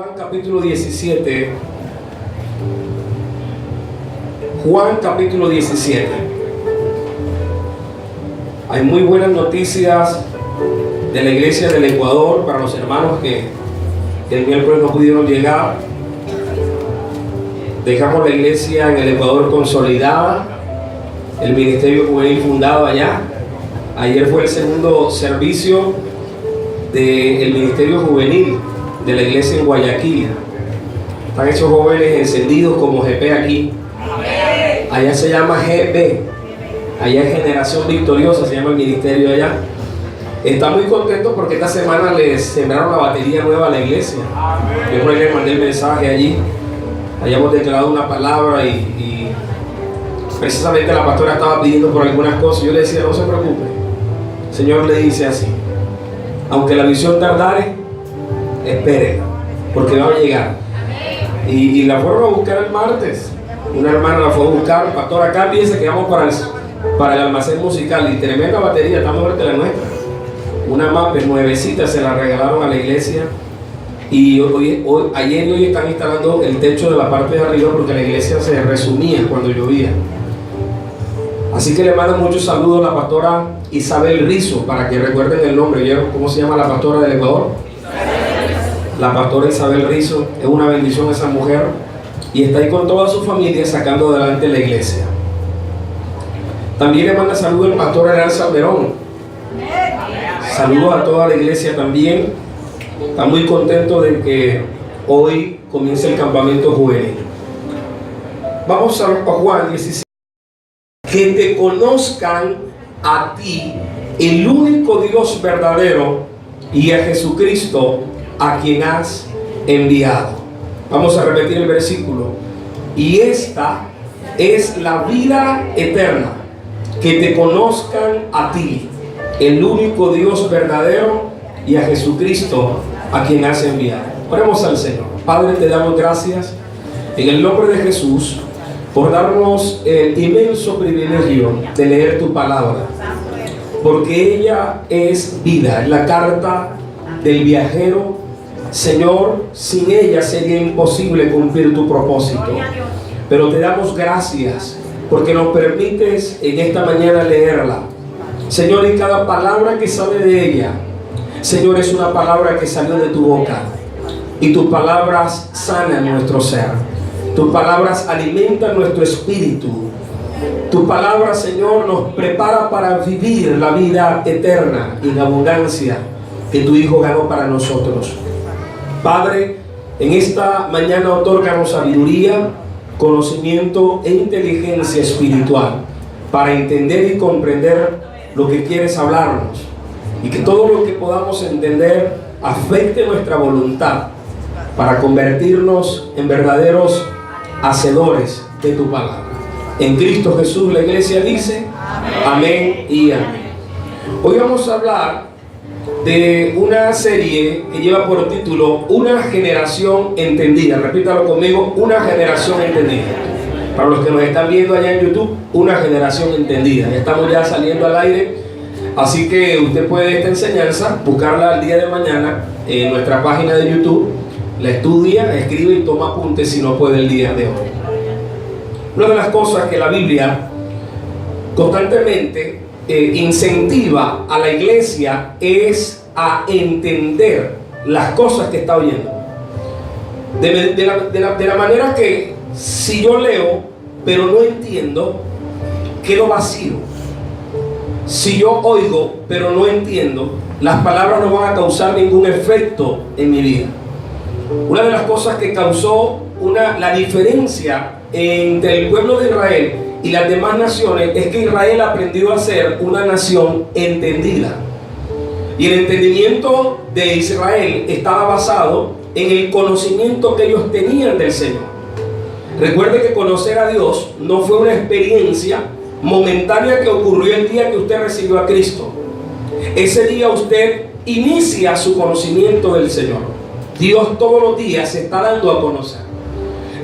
Juan capítulo 17. Juan capítulo 17. Hay muy buenas noticias de la iglesia del Ecuador para los hermanos que el miércoles no pudieron llegar. Dejamos la iglesia en el Ecuador consolidada, el ministerio juvenil fundado allá. Ayer fue el segundo servicio del ministerio juvenil de la iglesia en Guayaquil. Están esos jóvenes encendidos como GP aquí. Allá se llama GB, allá es Generación Victoriosa, se llama el ministerio allá. Está muy contento porque esta semana les sembraron la batería nueva a la iglesia. Yo por ahí les mandé el mensaje allí. Hayamos declarado una palabra y precisamente la pastora estaba pidiendo por algunas cosas. Yo le decía, no se preocupe. El Señor le dice así: aunque la visión tardare, espere, porque va a llegar. Y la fueron a buscar el martes. Una hermana la fue a buscar, pastora, acá piensa que vamos para el almacén musical. Y tremenda batería, está mejor que la nuestra. Una MAPE nuevecita se la regalaron a la iglesia. Y ayer y hoy están instalando el techo de la parte de arriba porque la iglesia se resumía cuando llovía. Así que le mando muchos saludos a la pastora Isabel Rizo, para que recuerden el nombre. ¿Cómo se llama la pastora del Ecuador? La pastora Isabel Rizo. Es una bendición esa mujer y está ahí con toda su familia sacando adelante la iglesia. También le manda saludos el pastor Herán Salmerón. Saludos a toda la iglesia también. Está muy contento de que hoy comience el campamento juvenil. Vamos a Juan 17. Que te conozcan a ti, el único Dios verdadero, y a Jesucristo, a quien has enviado. Vamos a repetir el versículo. Y esta es la vida eterna, que te conozcan a ti, el único Dios verdadero, y a Jesucristo, a quien has enviado. Oremos al Señor. Padre, te damos gracias en el nombre de Jesús por darnos el inmenso privilegio de leer tu palabra, porque ella es vida, es la carta del viajero. Señor, sin ella sería imposible cumplir tu propósito, pero te damos gracias porque nos permites en esta mañana leerla, Señor, y cada palabra que sale de ella, Señor, es una palabra que salió de tu boca, y tus palabras sanan nuestro ser. Tus palabras alimentan nuestro espíritu. Tu palabra, Señor, nos prepara para vivir la vida eterna y la abundancia que tu Hijo ganó para nosotros. Padre, en esta mañana otórganos sabiduría, conocimiento e inteligencia espiritual para entender y comprender lo que quieres hablarnos, y que todo lo que podamos entender afecte nuestra voluntad para convertirnos en verdaderos hacedores de tu palabra. En Cristo Jesús la iglesia dice amén y amén. Hoy vamos a hablar de una serie que lleva por título Una generación entendida. Repítalo conmigo: una generación entendida. Para los que nos están viendo allá en YouTube, una generación entendida. Estamos ya saliendo al aire, así que usted puede esta enseñanza buscarla el día de mañana en nuestra página de YouTube. La estudia, escribe y toma apuntes si no puede el día de hoy. Una de las cosas que la Biblia constantemente incentiva a la iglesia es a entender las cosas que está oyendo. De la manera que si yo leo pero no entiendo, quedo vacío. Si yo oigo pero no entiendo, las palabras no van a causar ningún efecto en mi vida. Una de las cosas que causó la diferencia entre el pueblo de Israel y las demás naciones es que Israel aprendió a ser una nación entendida. Y el entendimiento de Israel estaba basado en el conocimiento que ellos tenían del Señor. Recuerde que conocer a Dios no fue una experiencia momentánea que ocurrió el día que usted recibió a Cristo. Ese día usted inicia su conocimiento del Señor. Dios todos los días se está dando a conocer.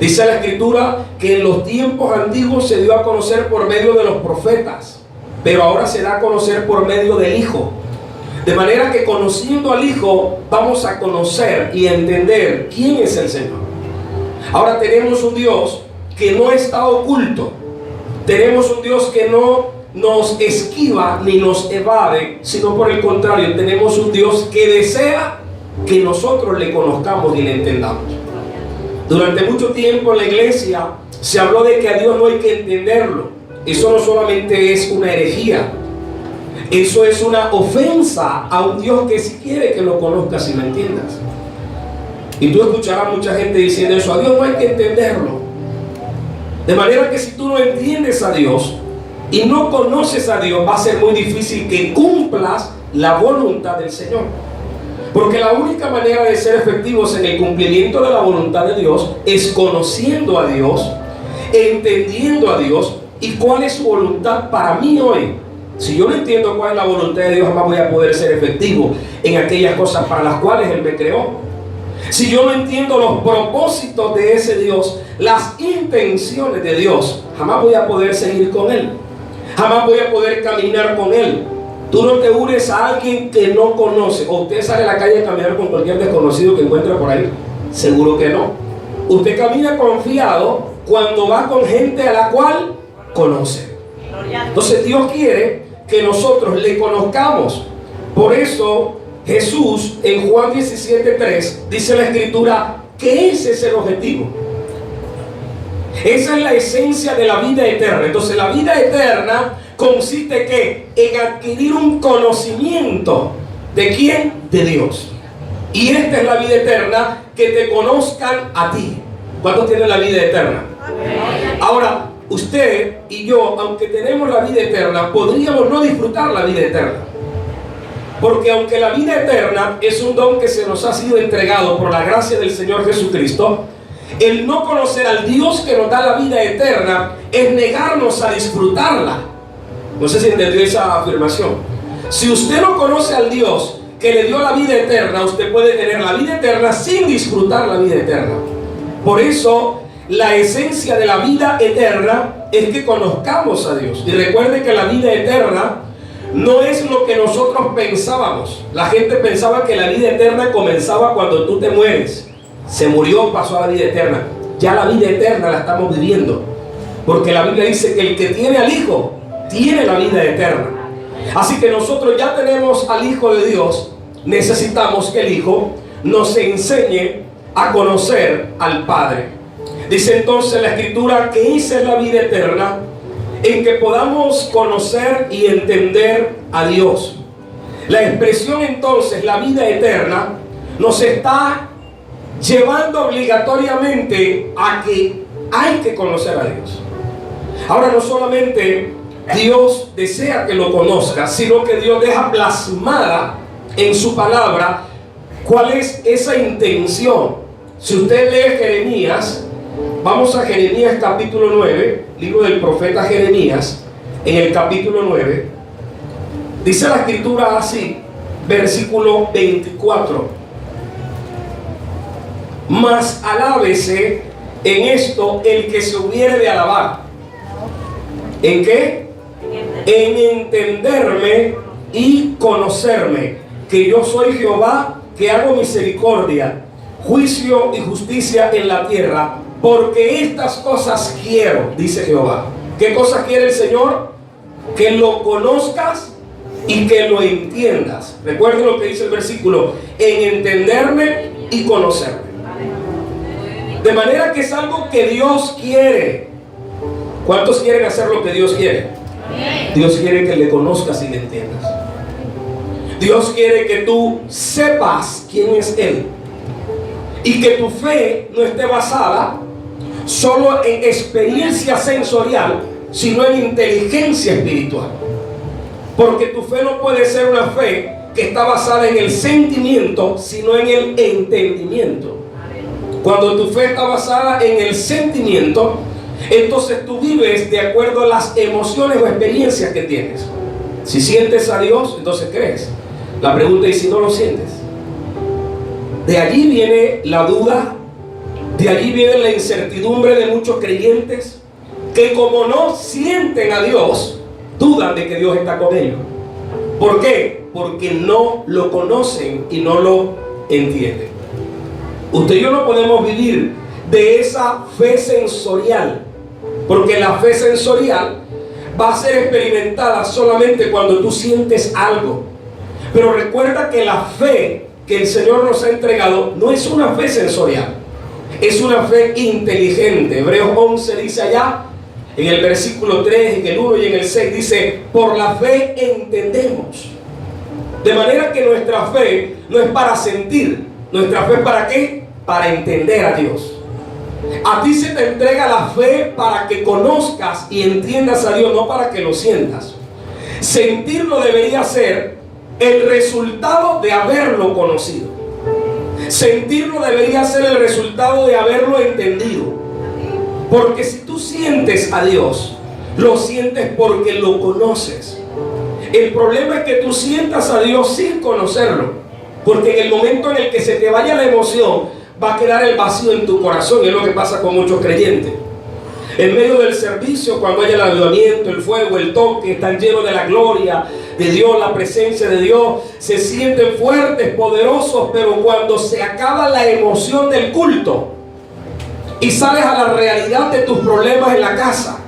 Dice la Escritura que en los tiempos antiguos se dio a conocer por medio de los profetas, pero ahora se da a conocer por medio del Hijo. De manera que conociendo al Hijo vamos a conocer y entender quién es el Señor. Ahora tenemos un Dios que no está oculto. Tenemos un Dios que no nos esquiva ni nos evade, sino por el contrario, tenemos un Dios que desea que nosotros le conozcamos y le entendamos. Durante mucho tiempo en la iglesia se habló de que a Dios no hay que entenderlo. Eso no solamente es una herejía, eso es una ofensa a un Dios que sí quiere que lo conozcas y lo entiendas. Y tú escucharás mucha gente diciendo eso: a Dios no hay que entenderlo. De manera que si tú no entiendes a Dios y no conoces a Dios, va a ser muy difícil que cumplas la voluntad del Señor. Porque la única manera de ser efectivos en el cumplimiento de la voluntad de Dios es conociendo a Dios, entendiendo a Dios y cuál es su voluntad para mí hoy. Si yo no entiendo cuál es la voluntad de Dios, jamás voy a poder ser efectivo en aquellas cosas para las cuales Él me creó. Si yo no entiendo los propósitos de ese Dios, las intenciones de Dios, jamás voy a poder seguir con Él. Jamás voy a poder caminar con Él. Tú no te unes a alguien que no conoce. O usted sale a la calle a caminar con cualquier desconocido que encuentra por ahí. Seguro que no. Usted camina confiado cuando va con gente a la cual conoce. Entonces Dios quiere que nosotros le conozcamos. Por eso Jesús en Juan 17:3 dice la Escritura que ese es el objetivo. Esa es la esencia de la vida eterna. Entonces la vida eterna consiste ¿qué? En adquirir un conocimiento. ¿De quién? De Dios. Y esta es la vida eterna, que te conozcan a ti. ¿Cuántos tienen la vida eterna? Ahora, usted y yo, aunque tenemos la vida eterna, podríamos no disfrutar la vida eterna. Porque aunque la vida eterna es un don que se nos ha sido entregado por la gracia del Señor Jesucristo, el no conocer al Dios que nos da la vida eterna es negarnos a disfrutarla. No sé si entendió esa afirmación. Si usted no conoce al Dios que le dio la vida eterna, usted puede tener la vida eterna sin disfrutar la vida eterna. Por eso, la esencia de la vida eterna es que conozcamos a Dios. Y recuerde que la vida eterna no es lo que nosotros pensábamos. La gente pensaba que la vida eterna comenzaba cuando tú te mueres. Se murió, pasó a la vida eterna. Ya la vida eterna la estamos viviendo. Porque la Biblia dice que el que tiene al Hijo tiene la vida eterna. Así que nosotros ya tenemos al Hijo de Dios. Necesitamos que el Hijo nos enseñe a conocer al Padre. Dice entonces la Escritura que esa es la vida eterna, en que podamos conocer y entender a Dios. La expresión entonces, la vida eterna, nos está llevando obligatoriamente a que hay que conocer a Dios. Ahora, no solamente Dios desea que lo conozcas, sino que Dios deja plasmada en su palabra cuál es esa intención. Si usted lee Jeremías, vamos a Jeremías capítulo 9, libro del profeta Jeremías, en el capítulo 9, dice la Escritura así, versículo 24: mas alábese en esto el que se hubiere de alabar. ¿En qué? En entenderme y conocerme, que yo soy Jehová, que hago misericordia, juicio y justicia en la tierra, porque estas cosas quiero, dice Jehová. ¿Qué cosas quiere el Señor? Que lo conozcas y que lo entiendas. Recuerden lo que dice el versículo: en entenderme y conocerme. De manera que es algo que Dios quiere. ¿Cuántos quieren hacer lo que Dios quiere? Dios quiere que le conozcas y le entiendas. Dios quiere que tú sepas quién es Él. Y que tu fe no esté basada solo en experiencia sensorial, sino en inteligencia espiritual. Porque tu fe no puede ser una fe que está basada en el sentimiento, sino en el entendimiento. Cuando tu fe está basada en el sentimiento, entonces tú vives de acuerdo a las emociones o experiencias que tienes. Si sientes a Dios, entonces crees. La pregunta es: si no lo sientes. De allí viene la duda, de allí viene la incertidumbre de muchos creyentes que, como no sienten a Dios, dudan de que Dios está con ellos. ¿Por qué? Porque no lo conocen y no lo entienden. Usted y yo no podemos vivir de esa fe sensorial, porque la fe sensorial va a ser experimentada solamente cuando tú sientes algo. Pero recuerda que la fe que el Señor nos ha entregado no es una fe sensorial, es una fe inteligente. Hebreos 11 dice allá, en el versículo 3, en el 1 y en el 6, dice: por la fe entendemos. De manera que nuestra fe no es para sentir. ¿Nuestra fe para qué? Para entender a Dios. A ti se te entrega la fe para que conozcas y entiendas a Dios, no para que lo sientas. Sentirlo debería ser el resultado de haberlo conocido. Sentirlo debería ser el resultado de haberlo entendido. Porque si tú sientes a Dios, lo sientes porque lo conoces. El problema es que tú sientas a Dios sin conocerlo, porque en el momento en el que se te vaya la emoción, va a quedar el vacío en tu corazón. Y es lo que pasa con muchos creyentes. En medio del servicio, cuando hay el avivamiento, el fuego, el toque, están llenos de la gloria de Dios, la presencia de Dios, se sienten fuertes, poderosos, pero cuando se acaba la emoción del culto y sales a la realidad de tus problemas en la casa,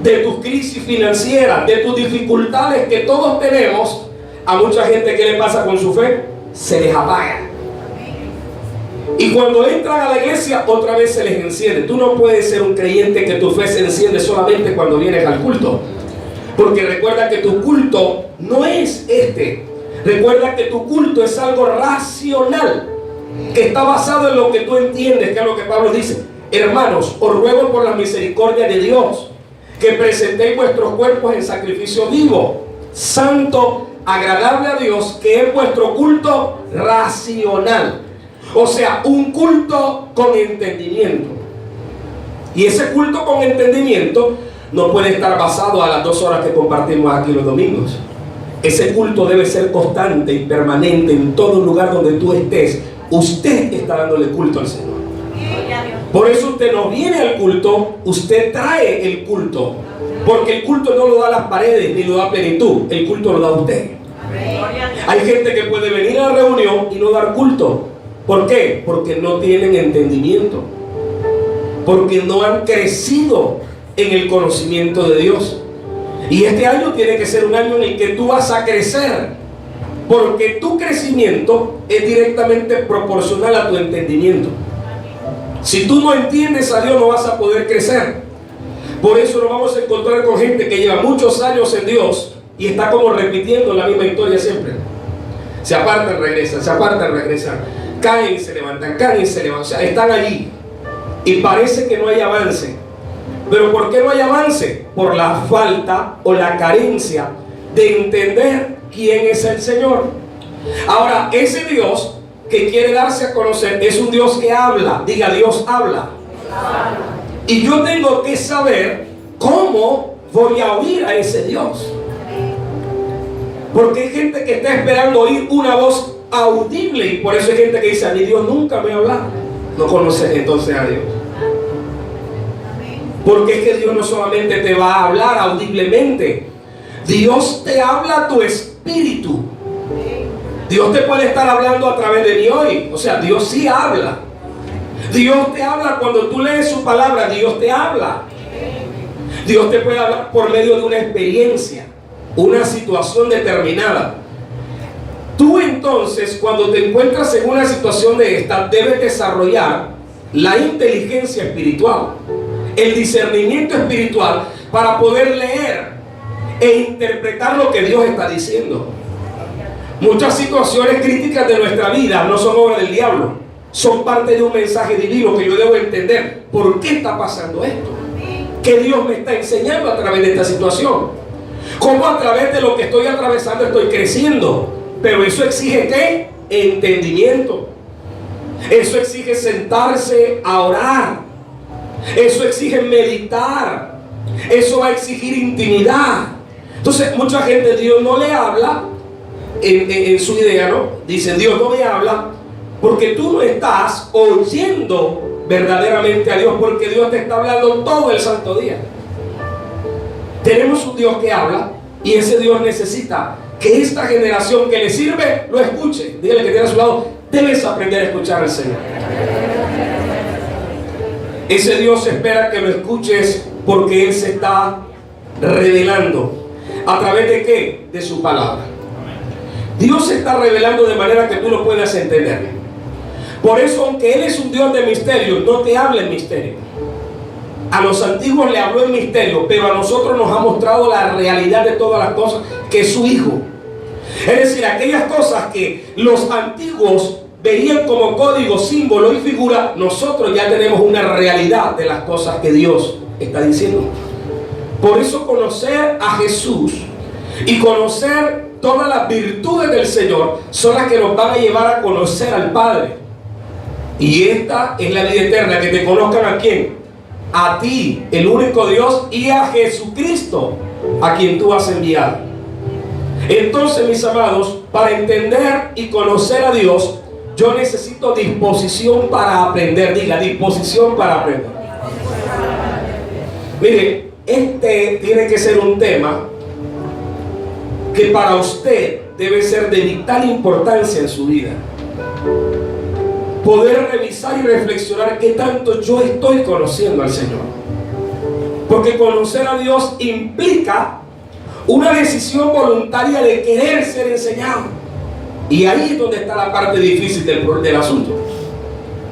de tus crisis financieras, de tus dificultades que todos tenemos, a mucha gente, ¿qué le pasa con su fe? Se les apaga. Y cuando entran a la iglesia, otra vez se les enciende. Tú no puedes ser un creyente que tu fe se enciende solamente cuando vienes al culto. Porque recuerda que tu culto no es este. Recuerda que tu culto es algo racional, que está basado en lo que tú entiendes, que es lo que Pablo dice: hermanos, os ruego por la misericordia de Dios, que presentéis vuestros cuerpos en sacrificio vivo, santo, agradable a Dios, que es vuestro culto racional. O sea, un culto con entendimiento. Y ese culto con entendimiento no puede estar basado a las 2 horas que compartimos aquí los domingos. Ese culto debe ser constante y permanente en todo lugar donde tú estés. Usted está dándole culto al Señor. Por eso usted no viene al culto, usted trae el culto. Porque el culto no lo da las paredes ni lo da plenitud, el culto lo da usted. Hay gente que puede venir a la reunión y no dar culto. ¿Por qué? Porque no tienen entendimiento, porque no han crecido en el conocimiento de Dios. Y este año tiene que ser un año en el que tú vas a crecer, porque tu crecimiento es directamente proporcional a tu entendimiento. Si tú no entiendes a Dios, no vas a poder crecer. Por eso nos vamos a encontrar con gente que lleva muchos años en Dios y está como repitiendo la misma historia siempre. Se apartan, regresan, se apartan, regresan. Caen, se levantan, caen, se levantan. O sea, están allí y parece que no hay avance. ¿Pero por qué no hay avance? Por la falta o la carencia de entender quién es el Señor. Ahora, ese Dios que quiere darse a conocer es un Dios que habla. Diga, Dios habla. Y yo tengo que saber cómo voy a oír a ese Dios. Porque hay gente que está esperando oír una voz audible, y por eso hay gente que dice: a mí Dios nunca me ha hablado. No conoces entonces a Dios. Porque es que Dios no solamente te va a hablar audiblemente, Dios te habla a tu espíritu. Dios te puede estar hablando a través de mí hoy. O sea, Dios sí habla. Dios te habla cuando tú lees su palabra. Dios te habla. Dios te puede hablar por medio de una experiencia, una situación determinada. Tú entonces, cuando te encuentras en una situación de esta, debes desarrollar la inteligencia espiritual, el discernimiento espiritual, para poder leer e interpretar lo que Dios está diciendo. Muchas situaciones críticas de nuestra vida no son obra del diablo, son parte de un mensaje divino que yo debo entender. ¿Por qué está pasando esto? ¿Qué Dios me está enseñando a través de esta situación? ¿Cómo a través de lo que estoy atravesando estoy creciendo? Pero eso exige ¿qué? Entendimiento. Eso exige sentarse a orar. Eso exige meditar. Eso va a exigir intimidad. Entonces mucha gente, Dios no le habla en su idea, ¿no? Dicen: Dios no me habla porque tú no estás oyendo verdaderamente a Dios, porque Dios te está hablando todo el santo día. Tenemos un Dios que habla, y ese Dios necesita que esta generación que le sirve lo escuche. Dígale que tiene a su lado: debes aprender a escuchar al Señor. Ese Dios espera que lo escuches porque Él se está revelando. ¿A través de qué? De su palabra. Dios se está revelando de manera que tú lo puedas entender. Por eso, aunque Él es un Dios de misterio, no te habla en misterio. A los antiguos le habló en misterio, pero a nosotros nos ha mostrado la realidad de todas las cosas, que es su Hijo. Es decir, aquellas cosas que los antiguos veían como código, símbolo y figura, nosotros ya tenemos una realidad de las cosas que Dios está diciendo. Por eso conocer a Jesús y conocer todas las virtudes del Señor son las que nos van a llevar a conocer al Padre. Y esta es la vida eterna, que te conozcan ¿a quién? A ti, el único Dios, y a Jesucristo, a quien tú has enviado. Entonces, mis amados, para entender y conocer a Dios, yo necesito disposición para aprender. Diga, disposición para aprender. Mire, este tiene que ser un tema que para usted debe ser de vital importancia en su vida. Poder revisar y reflexionar qué tanto yo estoy conociendo al Señor. Porque conocer a Dios implica una decisión voluntaria de querer ser enseñado. Y ahí es donde está la parte difícil del asunto,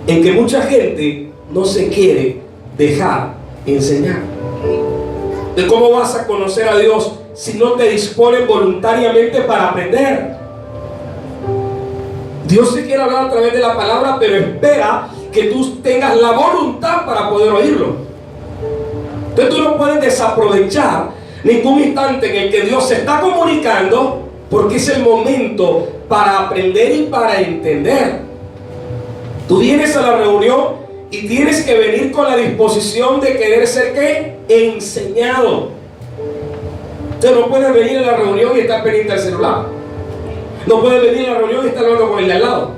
en que mucha gente no se quiere dejar enseñar. ¿De cómo vas a conocer a Dios si no te disponen voluntariamente para aprender? Dios se quiere hablar a través de la palabra, pero espera que tú tengas la voluntad para poder oírlo. Entonces tú no puedes desaprovechar ningún instante en el que Dios se está comunicando, porque es el momento para aprender y para entender. Tú vienes a la reunión y tienes que venir con la disposición de querer ser ¿qué? Enseñado. Usted no puede venir a la reunión y estar pendiente al celular. No puede venir a la reunión y estar hablando con el de al lado.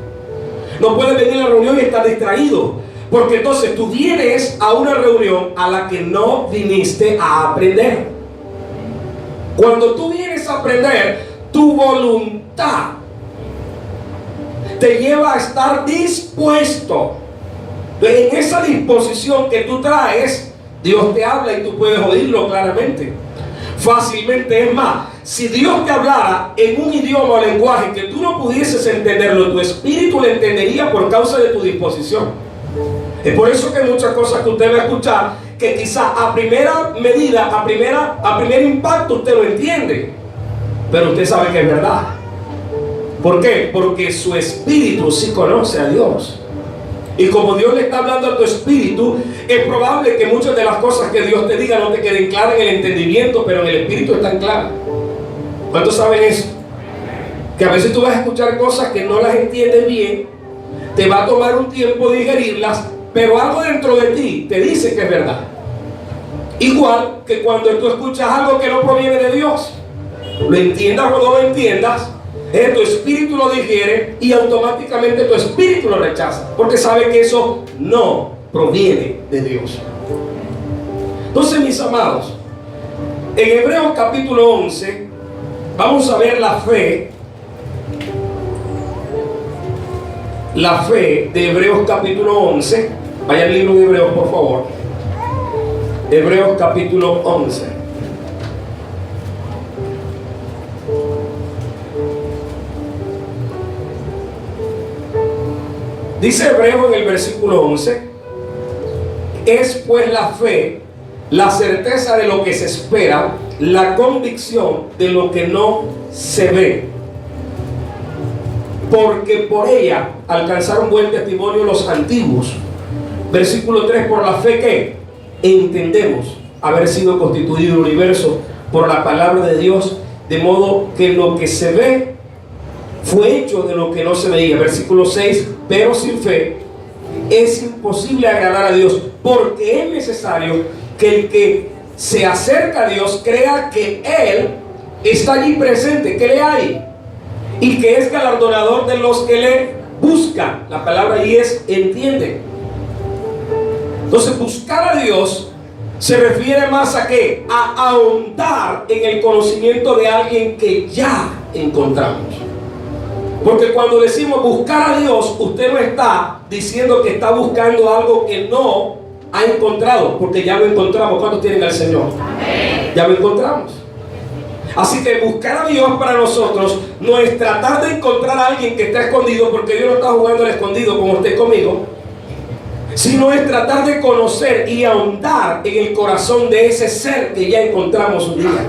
No puede venir a la reunión y estar distraído. Porque entonces tú vienes a una reunión a la que no viniste a aprender. Cuando tú vienes a aprender, tu voluntad te lleva a estar dispuesto. En esa disposición que tú traes, Dios te habla y tú puedes oírlo claramente, fácilmente. Es más, si Dios te hablara en un idioma o lenguaje que tú no pudieses entenderlo, tu espíritu lo entendería por causa de tu disposición. Es por eso que hay muchas cosas que usted va a escuchar que quizá a primera medida, a primer impacto usted lo entiende, pero usted sabe que es verdad. ¿Por qué? Porque su espíritu sí conoce a Dios. Y como Dios le está hablando a tu espíritu, es probable que muchas de las cosas que Dios te diga no te queden claras en el entendimiento, pero en el espíritu están claras. ¿Cuántos saben eso? Que a veces tú vas a escuchar cosas que no las entiendes bien, te va a tomar un tiempo digerirlas, pero algo dentro de ti te dice que es verdad. Igual que cuando tú escuchas algo que no proviene de Dios, lo entiendas o no lo entiendas, tu espíritu lo digiere y automáticamente tu espíritu lo rechaza, porque sabe que eso no proviene de Dios. Entonces, mis amados, en Hebreos capítulo 11 vamos a ver la fe de Hebreos capítulo 11. Vaya al libro de Hebreos, por favor. Hebreos capítulo 11. Dice Hebreos en el versículo 11: es pues la fe, la certeza de lo que se espera, la convicción de lo que no se ve. Porque por ella alcanzaron buen testimonio los antiguos. Versículo 3: por la fe que entendemos haber sido constituido el universo por la palabra de Dios, de modo que lo que se ve fue hecho de lo que no se veía. Versículo 6: pero sin fe es imposible agradar a Dios, porque es necesario que el que se acerca a Dios crea que Él está allí presente, que le hay, y que es galardonador de los que le buscan. La palabra ahí es entiende. Entonces, buscar a Dios se refiere más a ¿qué? A ahondar en el conocimiento de alguien que ya encontramos. Porque cuando decimos buscar a Dios, usted no está diciendo que está buscando algo que no ha encontrado, porque ya lo encontramos. ¿Cuántos tienen al Señor? Amén. Ya lo encontramos. Así que buscar a Dios para nosotros no es tratar de encontrar a alguien que está escondido, porque Dios no está jugando al escondido como usted conmigo, sino es tratar de conocer y ahondar en el corazón de ese ser que ya encontramos un día,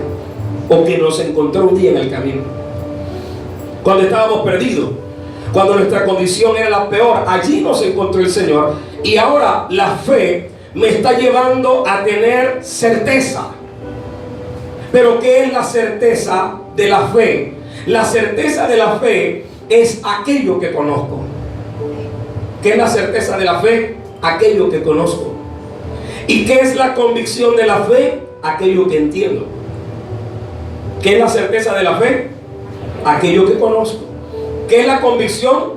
o que nos encontró un día en el camino. Cuando estábamos perdidos, cuando nuestra condición era la peor, allí nos encontró el Señor. Y ahora la fe me está llevando a tener certeza. Pero ¿qué es la certeza de la fe? La certeza de la fe es aquello que conozco. ¿Qué es la certeza de la fe? Aquello que conozco. ¿Y qué es la convicción de la fe? Aquello que entiendo. ¿Qué es la certeza de la fe? Aquello que conozco. ¿Qué es la convicción?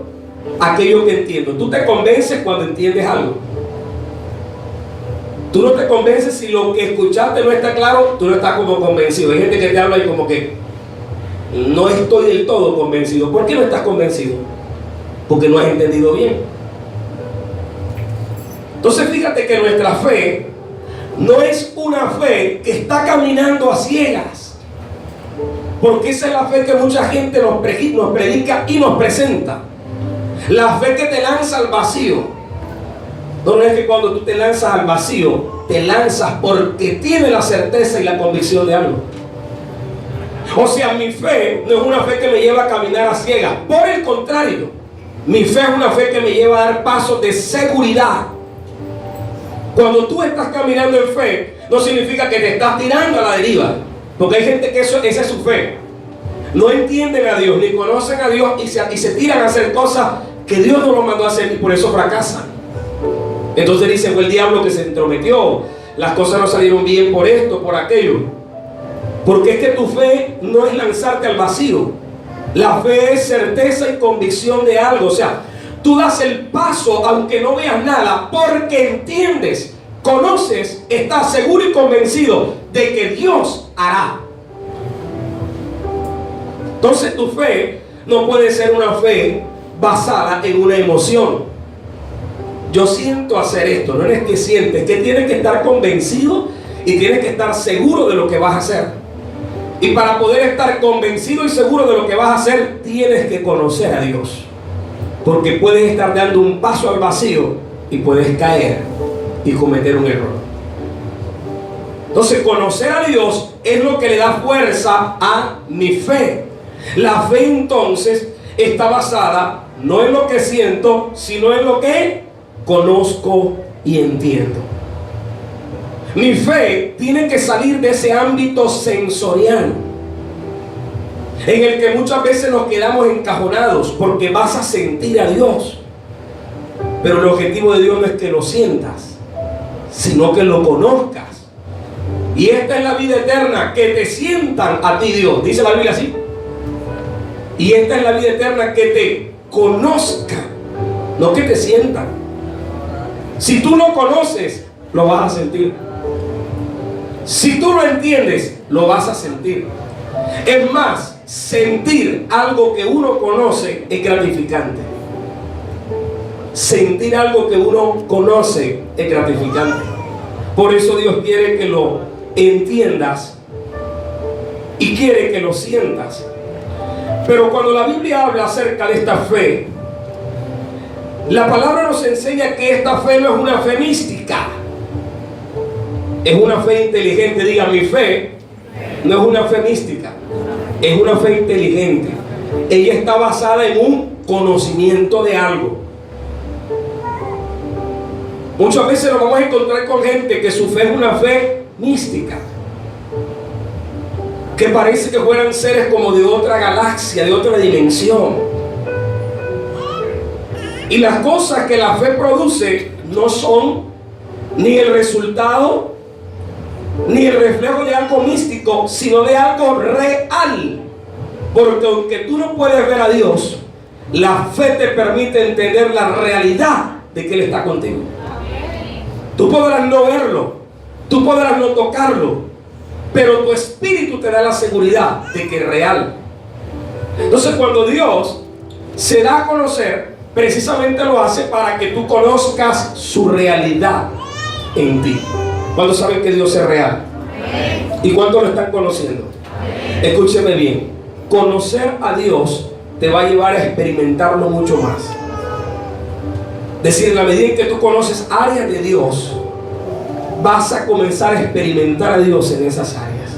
Aquello que entiendo. Tú te convences cuando entiendes algo. Tú no te convences si lo que escuchaste no está claro. Tú no estás como convencido. Hay gente que te habla y como que no estoy del todo convencido. ¿Por qué no estás convencido? Porque no has entendido bien. Entonces fíjate que nuestra fe no es una fe que está caminando a ciegas. Porque esa es la fe que mucha gente nos predica y nos presenta. La fe que te lanza al vacío. No es que cuando tú te lanzas al vacío, te lanzas porque tienes la certeza y la convicción de algo. O sea, mi fe no es una fe que me lleva a caminar a ciegas. Por el contrario, mi fe es una fe que me lleva a dar pasos de seguridad. Cuando tú estás caminando en fe, no significa que te estás tirando a la deriva. Porque hay gente que esa es su fe. No entienden a Dios, ni conocen a Dios y se tiran a hacer cosas que Dios no los mandó a hacer y por eso fracasan. Entonces dicen, fue el diablo que se entrometió, las cosas no salieron bien por esto, por aquello. Porque es que tu fe no es lanzarte al vacío. La fe es certeza y convicción de algo. O sea, tú das el paso aunque no veas nada porque entiendes, conoces, estás seguro y convencido de que Dios hará. Entonces tu fe no puede ser una fe basada en una emoción. Yo siento hacer esto, no es que sientes, que tienes que estar convencido y tienes que estar seguro de lo que vas a hacer. Y para poder estar convencido y seguro de lo que vas a hacer, tienes que conocer a Dios. Porque puedes estar dando un paso al vacío y puedes caer y cometer un error. Entonces, conocer a Dios es lo que le da fuerza a mi fe. La fe entonces está basada no en lo que siento, sino en lo que conozco y entiendo. Mi fe tiene que salir de ese ámbito sensorial en el que muchas veces nos quedamos encajonados porque vas a sentir a Dios. Pero el objetivo de Dios no es que lo sientas, sino que lo conozcas. Y esta es la vida eterna, que te sientan a ti Dios. Dice la Biblia así. Y esta es la vida eterna, que te conozcan, no que te sientan. Si tú lo conoces, lo vas a sentir. Si tú lo entiendes, lo vas a sentir. Es más, sentir algo que uno conoce es gratificante. Sentir algo que uno conoce es gratificante. Por eso Dios quiere que lo entiendas y quiere que lo sientas. Pero cuando la Biblia habla acerca de esta fe, la palabra nos enseña que esta fe no es una fe mística, es una fe inteligente. Diga, mi fe no es una fe mística, es una fe inteligente. Ella está basada en un conocimiento de algo. Muchas veces nos vamos a encontrar con gente que su fe es una fe mística, que parece que fueran seres como de otra galaxia, de otra dimensión. Y las cosas que la fe produce no son ni el resultado ni el reflejo de algo místico, sino de algo real. Porque aunque tú no puedes ver a Dios, la fe te permite entender la realidad de que Él está contigo. Tú podrás no verlo, tú podrás no tocarlo, pero tu espíritu te da la seguridad de que es real. Entonces, cuando Dios se da a conocer, precisamente lo hace para que tú conozcas su realidad en ti. ¿Cuántos saben que Dios es real? ¿Y cuántos lo están conociendo? Escúcheme bien. Conocer a Dios te va a llevar a experimentarlo mucho más. Es decir, en la medida en que tú conoces áreas de Dios, vas a comenzar a experimentar a Dios en esas áreas.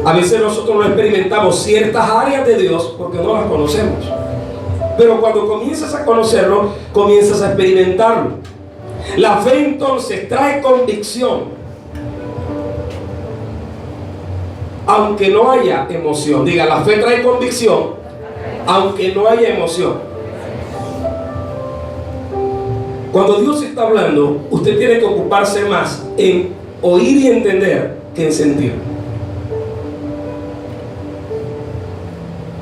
A veces nosotros no experimentamos ciertas áreas de Dios porque no las conocemos. Pero cuando comienzas a conocerlo, comienzas a experimentarlo. La fe entonces trae convicción, aunque no haya emoción. Diga, la fe trae convicción, aunque no haya emoción. Cuando Dios está hablando, usted tiene que ocuparse más en oír y entender que en sentir.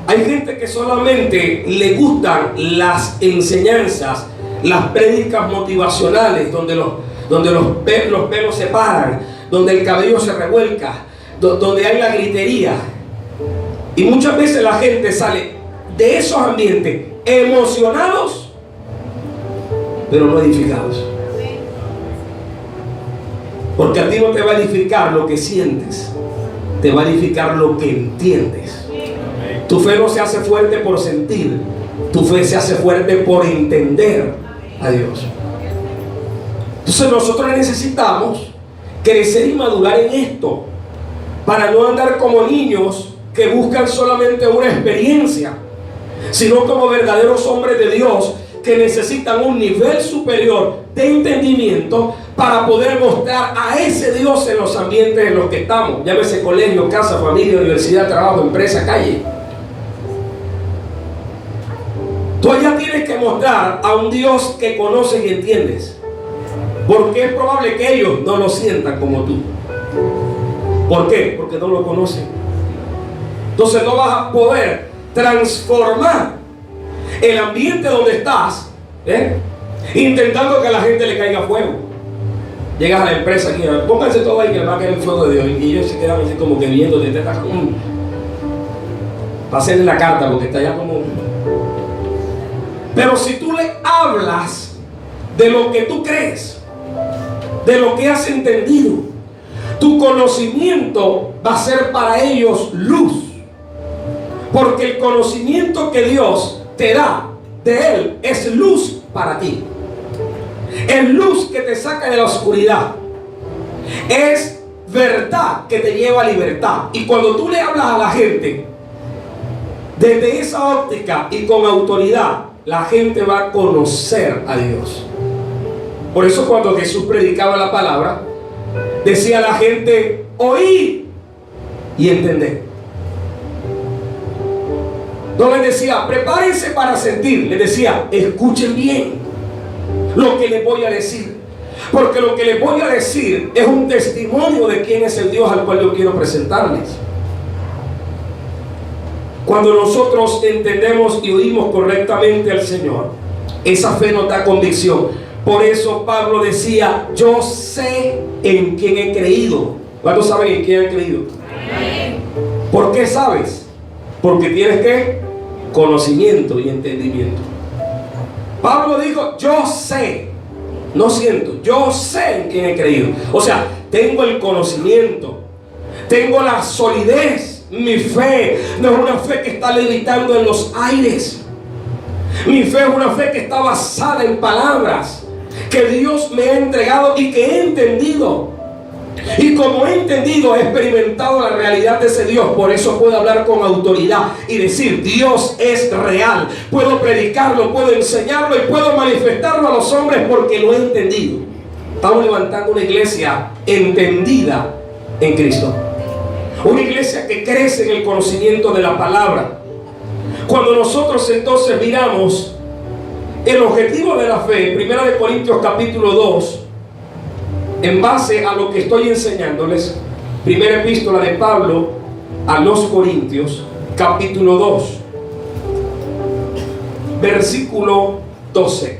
Hay gente que solamente le gustan las enseñanzas, las prédicas motivacionales, donde los pelos se paran, donde el cabello se revuelca, donde hay la gritería. Y muchas veces la gente sale de esos ambientes emocionados, pero no edificados. Porque a ti no te va a edificar lo que sientes, te va a edificar lo que entiendes. Tu fe no se hace fuerte por sentir, tu fe se hace fuerte por entender a Dios. Entonces nosotros necesitamos crecer y madurar en esto, para no andar como niños que buscan solamente una experiencia, sino como verdaderos hombres de Dios que necesitan un nivel superior de entendimiento para poder mostrar a ese Dios en los ambientes en los que estamos. Llámese colegio, casa, familia, universidad, trabajo, empresa, calle. Tú allá tienes que mostrar a un Dios que conoces y entiendes, porque es probable que ellos no lo sientan como tú. ¿Por qué? Porque no lo conocen. Entonces no vas a poder transformar el ambiente donde estás, intentando que a la gente le caiga fuego. Llegas a la empresa aquí, pónganse todo ahí que le va a caer el fuego de Dios, y ellos se quedan así como que viéndote, te estás como pasen la carta porque está ya como. Pero si tú le hablas de lo que tú crees, de lo que has entendido, tu conocimiento va a ser para ellos luz. Porque el conocimiento que Dios te da de Él es luz para ti. Es luz que te saca de la oscuridad. Es verdad que te lleva a libertad. Y cuando tú le hablas a la gente desde esa óptica y con autoridad, la gente va a conocer a Dios. Por eso cuando Jesús predicaba la palabra, decía a la gente: oír y entender. No les decía prepárense para sentir, les decía escuchen bien lo que les voy a decir, porque lo que les voy a decir es un testimonio de quién es el Dios al cual yo quiero presentarles. Cuando nosotros entendemos y oímos correctamente al Señor, esa fe nos da convicción. Por eso Pablo decía: yo sé en quién he creído. ¿Cuántos saben en quién han creído? ¿Por qué sabes? Porque tienes ¿qué? Conocimiento y entendimiento. Pablo dijo: yo sé, no siento, yo sé en quién he creído. O sea, tengo el conocimiento, tengo la solidez. Mi fe no es una fe que está levitando en los aires. Mi fe es una fe que está basada en palabras que Dios me ha entregado y que he entendido. Y como he entendido, he experimentado la realidad de ese Dios. Por eso puedo hablar con autoridad y decir: Dios es real. Puedo predicarlo, puedo enseñarlo y puedo manifestarlo a los hombres porque lo he entendido. Estamos levantando una iglesia entendida en Cristo. Una iglesia que crece en el conocimiento de la palabra. Cuando nosotros entonces miramos el objetivo de la fe, 1 Corintios capítulo 2, en base a lo que estoy enseñándoles, primera epístola de Pablo a los Corintios, capítulo 2, versículo 12.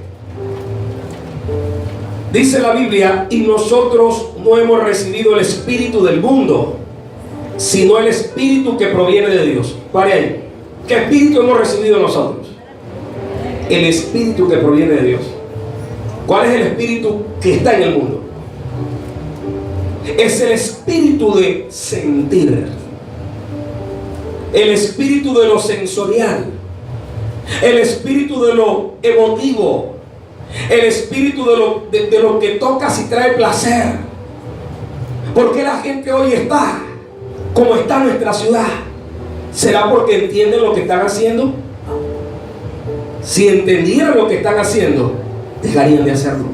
Dice la Biblia: y nosotros no hemos recibido el espíritu del mundo, sino el espíritu que proviene de Dios. Pare ahí. ¿Qué espíritu hemos recibido nosotros? El espíritu que proviene de Dios. ¿Cuál es el espíritu que está en el mundo? Es el espíritu de sentir, el espíritu de lo sensorial, el espíritu de lo emotivo, el espíritu de lo que tocas y trae placer. ¿Por qué la gente hoy está como está nuestra ciudad? ¿Será porque entienden lo que están haciendo? Si entendieran lo que están haciendo, dejarían de hacerlo.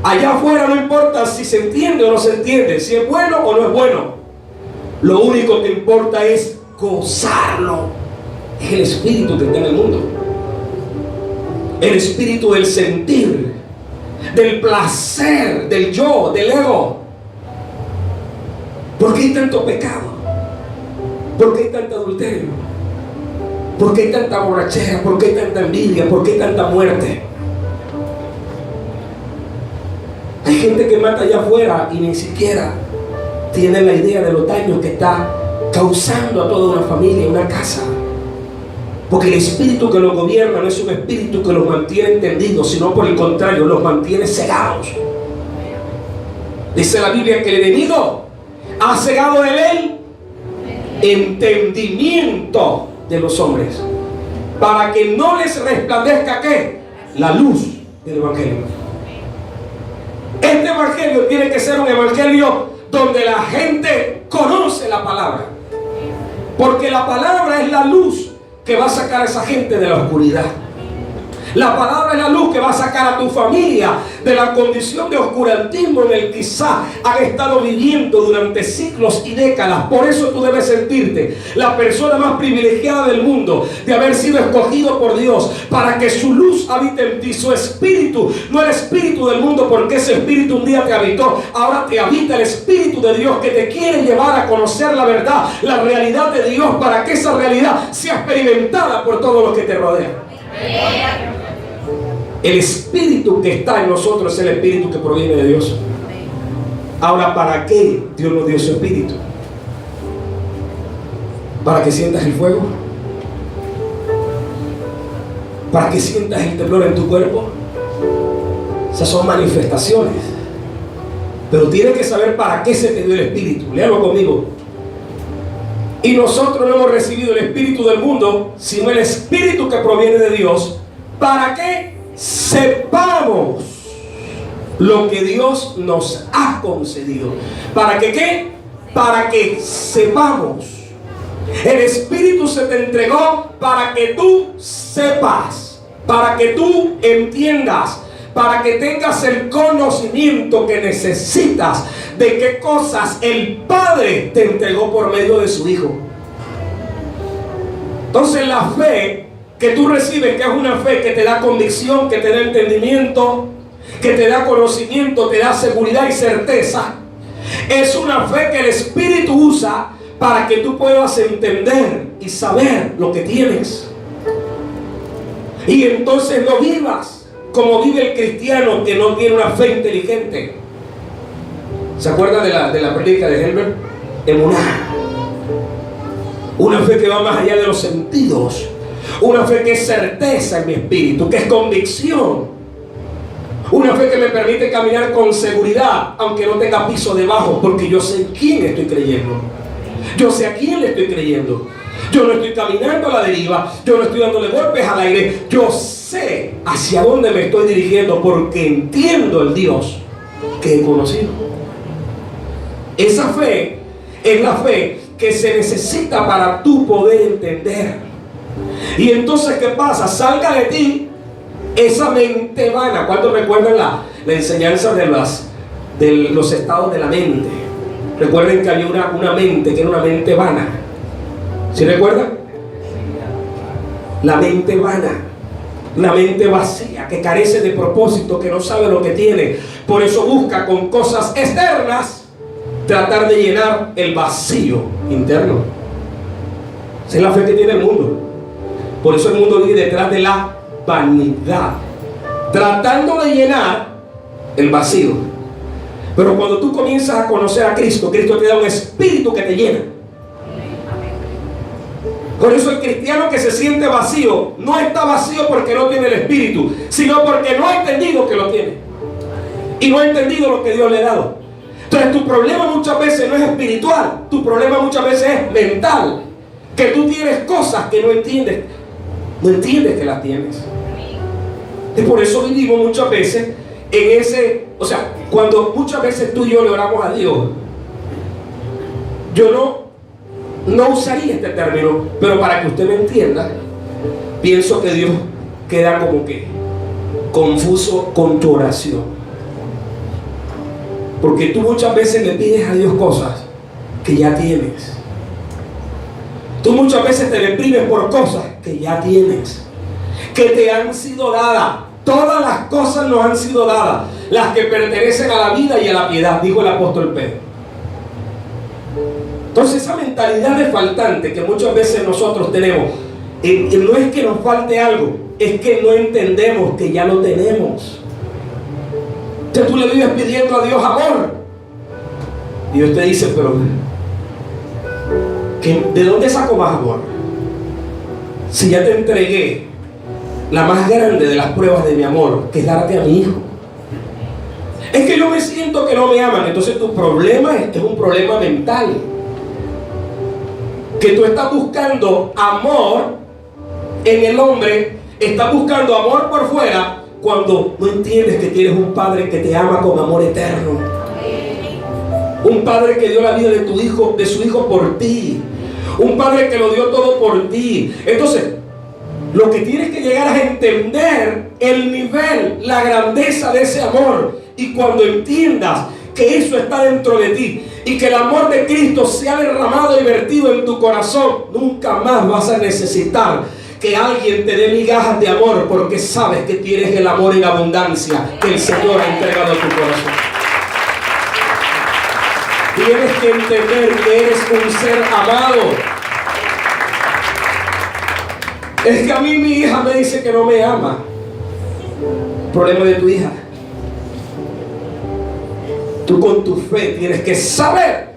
Allá afuera no importa si se entiende o no se entiende, si es bueno o no es bueno. Lo único que importa es gozarlo. Es el espíritu que está en el mundo. El espíritu del sentir, del placer, del yo, del ego. ¿Por qué hay tanto pecado? ¿Por qué hay tanto adulterio? ¿Por qué hay tanta borrachera? ¿Por qué hay tanta envidia? ¿Por qué hay tanta muerte? Hay gente que mata allá afuera y ni siquiera tiene la idea de los daños que está causando a toda una familia, una casa. Porque el espíritu que los gobierna no es un espíritu que los mantiene entendidos, sino por el contrario, los mantiene cegados. Dice la Biblia que el enemigo ha cegado en él entendimiento de los hombres, para que no les resplandezca ¿qué? La luz del evangelio. Este evangelio tiene que ser un evangelio donde la gente conoce la palabra, porque la palabra es la luz que va a sacar a esa gente de la oscuridad. La palabra es la luz que va a sacar a tu familia de la condición de oscurantismo en el que quizá han estado viviendo durante siglos y décadas. Por eso tú debes sentirte la persona más privilegiada del mundo, de haber sido escogido por Dios para que su luz habite en ti, su espíritu, no el espíritu del mundo, porque ese espíritu un día te habitó. Ahora te habita el espíritu de Dios que te quiere llevar a conocer la verdad, la realidad de Dios, para que esa realidad sea experimentada por todos los que te rodean. El espíritu que está en nosotros es el espíritu que proviene de Dios. Ahora, ¿para qué Dios nos dio su espíritu? ¿Para que sientas el fuego? ¿Para que sientas el temblor en tu cuerpo? Esas son manifestaciones. Pero tienes que saber para qué se te dio el espíritu. Léalo conmigo. Y nosotros no hemos recibido el espíritu del mundo, sino el espíritu que proviene de Dios. ¿Para qué? Sepamos lo que Dios nos ha concedido. ¿Para que qué? Para que sepamos. El Espíritu se te entregó para que tú sepas, para que tú entiendas, para que tengas el conocimiento que necesitas de qué cosas el Padre te entregó por medio de su Hijo. Entonces la fe que tú recibes, que es una fe que te da convicción, que te da entendimiento, que te da conocimiento, te da seguridad y certeza, es una fe que el Espíritu usa para que tú puedas entender y saber lo que tienes. Y entonces no vivas como vive el cristiano que no tiene una fe inteligente. ¿Se acuerdan de la prédica de Helbert? Emuná. Una fe que va más allá de los sentidos. Una fe que es certeza en mi espíritu, que es convicción. Una fe que me permite caminar con seguridad, aunque no tenga piso debajo, porque yo sé quién estoy creyendo. Yo sé a quién le estoy creyendo. Yo no estoy caminando a la deriva, yo no estoy dándole golpes al aire. Yo sé hacia dónde me estoy dirigiendo, porque entiendo el Dios que he conocido. Esa fe es la fe que se necesita para tú poder entender. Y entonces, ¿qué pasa? Salga de ti esa mente vana. ¿Cuántos recuerdan la enseñanza de los estados de la mente? Recuerden que había una mente que era una mente vana. ¿Sí recuerdan? La mente vana, la mente vacía, que carece de propósito, que no sabe lo que tiene. Por eso busca con cosas externas tratar de llenar el vacío interno. Esa es la fe que tiene el mundo. Por eso el mundo vive detrás de la vanidad, tratando de llenar el vacío. Pero cuando tú comienzas a conocer a Cristo, Cristo te da un espíritu que te llena. Por eso el cristiano que se siente vacío, no está vacío porque no tiene el Espíritu, sino porque no ha entendido que lo tiene. Y no ha entendido lo que Dios le ha dado. Entonces tu problema muchas veces no es espiritual, tu problema muchas veces es mental. Que tú tienes cosas que no entiendes que las tienes. Y por eso vivimos muchas veces en ese, o sea, cuando muchas veces tú y yo le oramos a Dios, yo no usaría este término, pero para que usted me entienda, pienso que Dios queda como que confuso con tu oración. Porque tú muchas veces le pides a Dios cosas que ya tienes. Tú muchas veces te deprimes por cosas que ya tienes, que te han sido dadas. Todas las cosas nos han sido dadas, las que pertenecen a la vida y a la piedad, dijo el apóstol Pedro. Entonces esa mentalidad de faltante que muchas veces nosotros tenemos, no es que nos falte algo, es que no entendemos que ya lo tenemos. Entonces tú le vives pidiendo a Dios amor, y Dios te dice, pero ¿de dónde saco más amor? Si ya te entregué la más grande de las pruebas de mi amor, que es darte a mi hijo. Es que yo me siento que no me aman. Entonces tu problema es un problema mental, que tú estás buscando amor en el hombre, estás buscando amor por fuera, cuando no entiendes que tienes un padre que te ama con amor eterno, un padre que dio la vida de tu hijo, de su hijo por ti, un padre que lo dio todo por ti. Entonces lo que tienes que llegar a entender el nivel, la grandeza de ese amor. Y cuando entiendas que eso está dentro de ti y que el amor de Cristo se ha derramado y vertido en tu corazón, nunca más vas a necesitar que alguien te dé migajas de amor, porque sabes que tienes el amor en abundancia que el Señor ha entregado a tu corazón. Tienes que entender que eres un ser amado. Es que a mí mi hija me dice que no me ama. Problema de tu hija. Tú con tu fe tienes que saber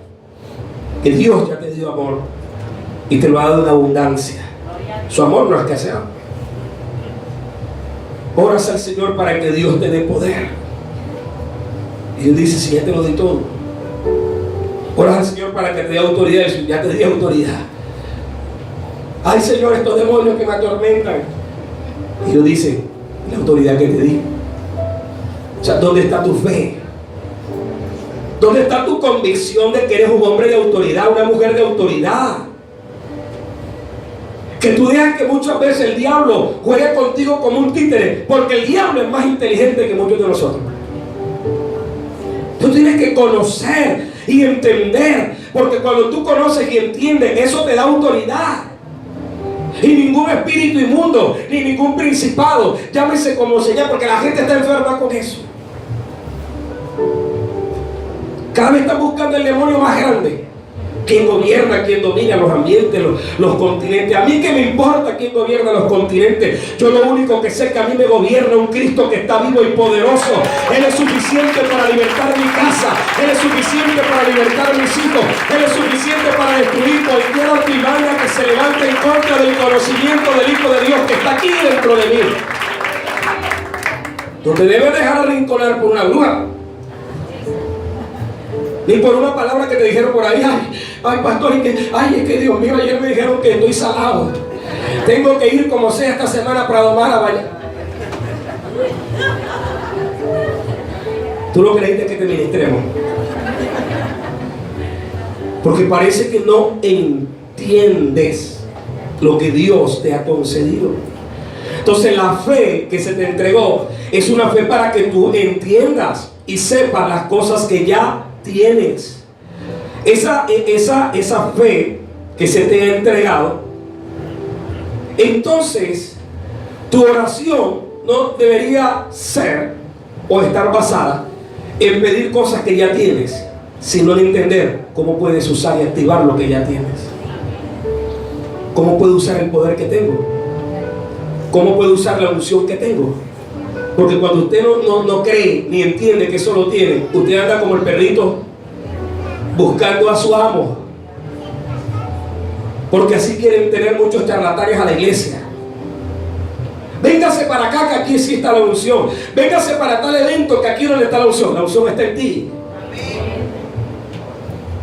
que Dios ya te dio amor y te lo ha dado en abundancia. Su amor no es que sea. Oras al Señor para que Dios te dé poder. Y Dios dice, si ya te lo di todo. Oras al Señor para que te dé autoridad. Y ya te di autoridad. Ay, Señor, estos demonios que me atormentan. Y Dios dice, la autoridad que te di. O sea, ¿dónde está tu fe? ¿Dónde está tu convicción de que eres un hombre de autoridad, una mujer de autoridad? Que tú dejas que muchas veces el diablo juegue contigo como un títere, porque el diablo es más inteligente que muchos de nosotros. Tú tienes que conocer y entender, porque cuando tú conoces y entiendes, eso te da autoridad. Y ningún espíritu inmundo, ni ningún principado, llámese como se llame, porque la gente está enferma con eso. Cada vez están buscando el demonio más grande. ¿Quién gobierna, quién domina los ambientes, los continentes? A mí que me importa quién gobierna los continentes. Yo lo único que sé es que a mí me gobierna un Cristo que está vivo y poderoso. Él es suficiente para libertar mi casa. Él es suficiente para libertar mis hijos. Él es suficiente para destruir cualquier altimaña que se levante en contra del conocimiento del Hijo de Dios que está aquí dentro de mí. No te debes dejar arrinconar por una bruja, ni por una palabra que te dijeron por ahí. Ay, pastor, es que Dios mío, ayer me dijeron que estoy salado. Tengo que ir como sea esta semana para domar a Valle. Tú no creíste que te ministremos, porque parece que no entiendes lo que Dios te ha concedido. Entonces la fe que se te entregó es una fe para que tú entiendas y sepas las cosas que ya tienes. Esa fe que se te ha entregado, entonces tu oración no debería ser o estar basada en pedir cosas que ya tienes, sino en entender cómo puedes usar y activar lo que ya tienes. ¿Cómo puedo usar el poder que tengo? ¿Cómo puedo usar la unción que tengo? Porque cuando usted no cree ni entiende que eso lo tiene, usted anda como el perrito buscando a su amo. Porque así quieren tener muchos charlatanes a la iglesia. Véngase para acá que aquí sí está la unción. Véngase para tal evento que aquí no está la unción. La unción está en ti.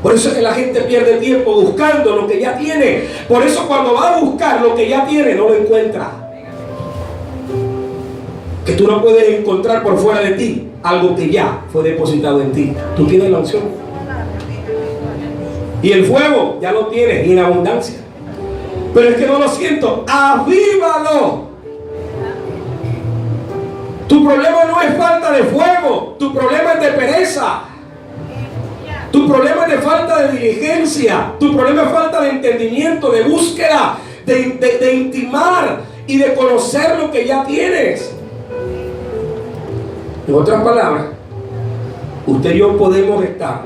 Por eso es que la gente pierde tiempo buscando lo que ya tiene. Por eso cuando va a buscar lo que ya tiene, no lo encuentra. Que tú no puedes encontrar por fuera de ti algo que ya fue depositado en ti. Tú tienes la unción. Y el fuego ya lo tienes en abundancia. Pero es que no lo siento. Avívalo. Tu problema no es falta de fuego. Tu problema es de pereza. Tu problema es de falta de diligencia. Tu problema es falta de entendimiento, de búsqueda, de intimar y de conocer lo que ya tienes. En otras palabras, usted y yo podemos estar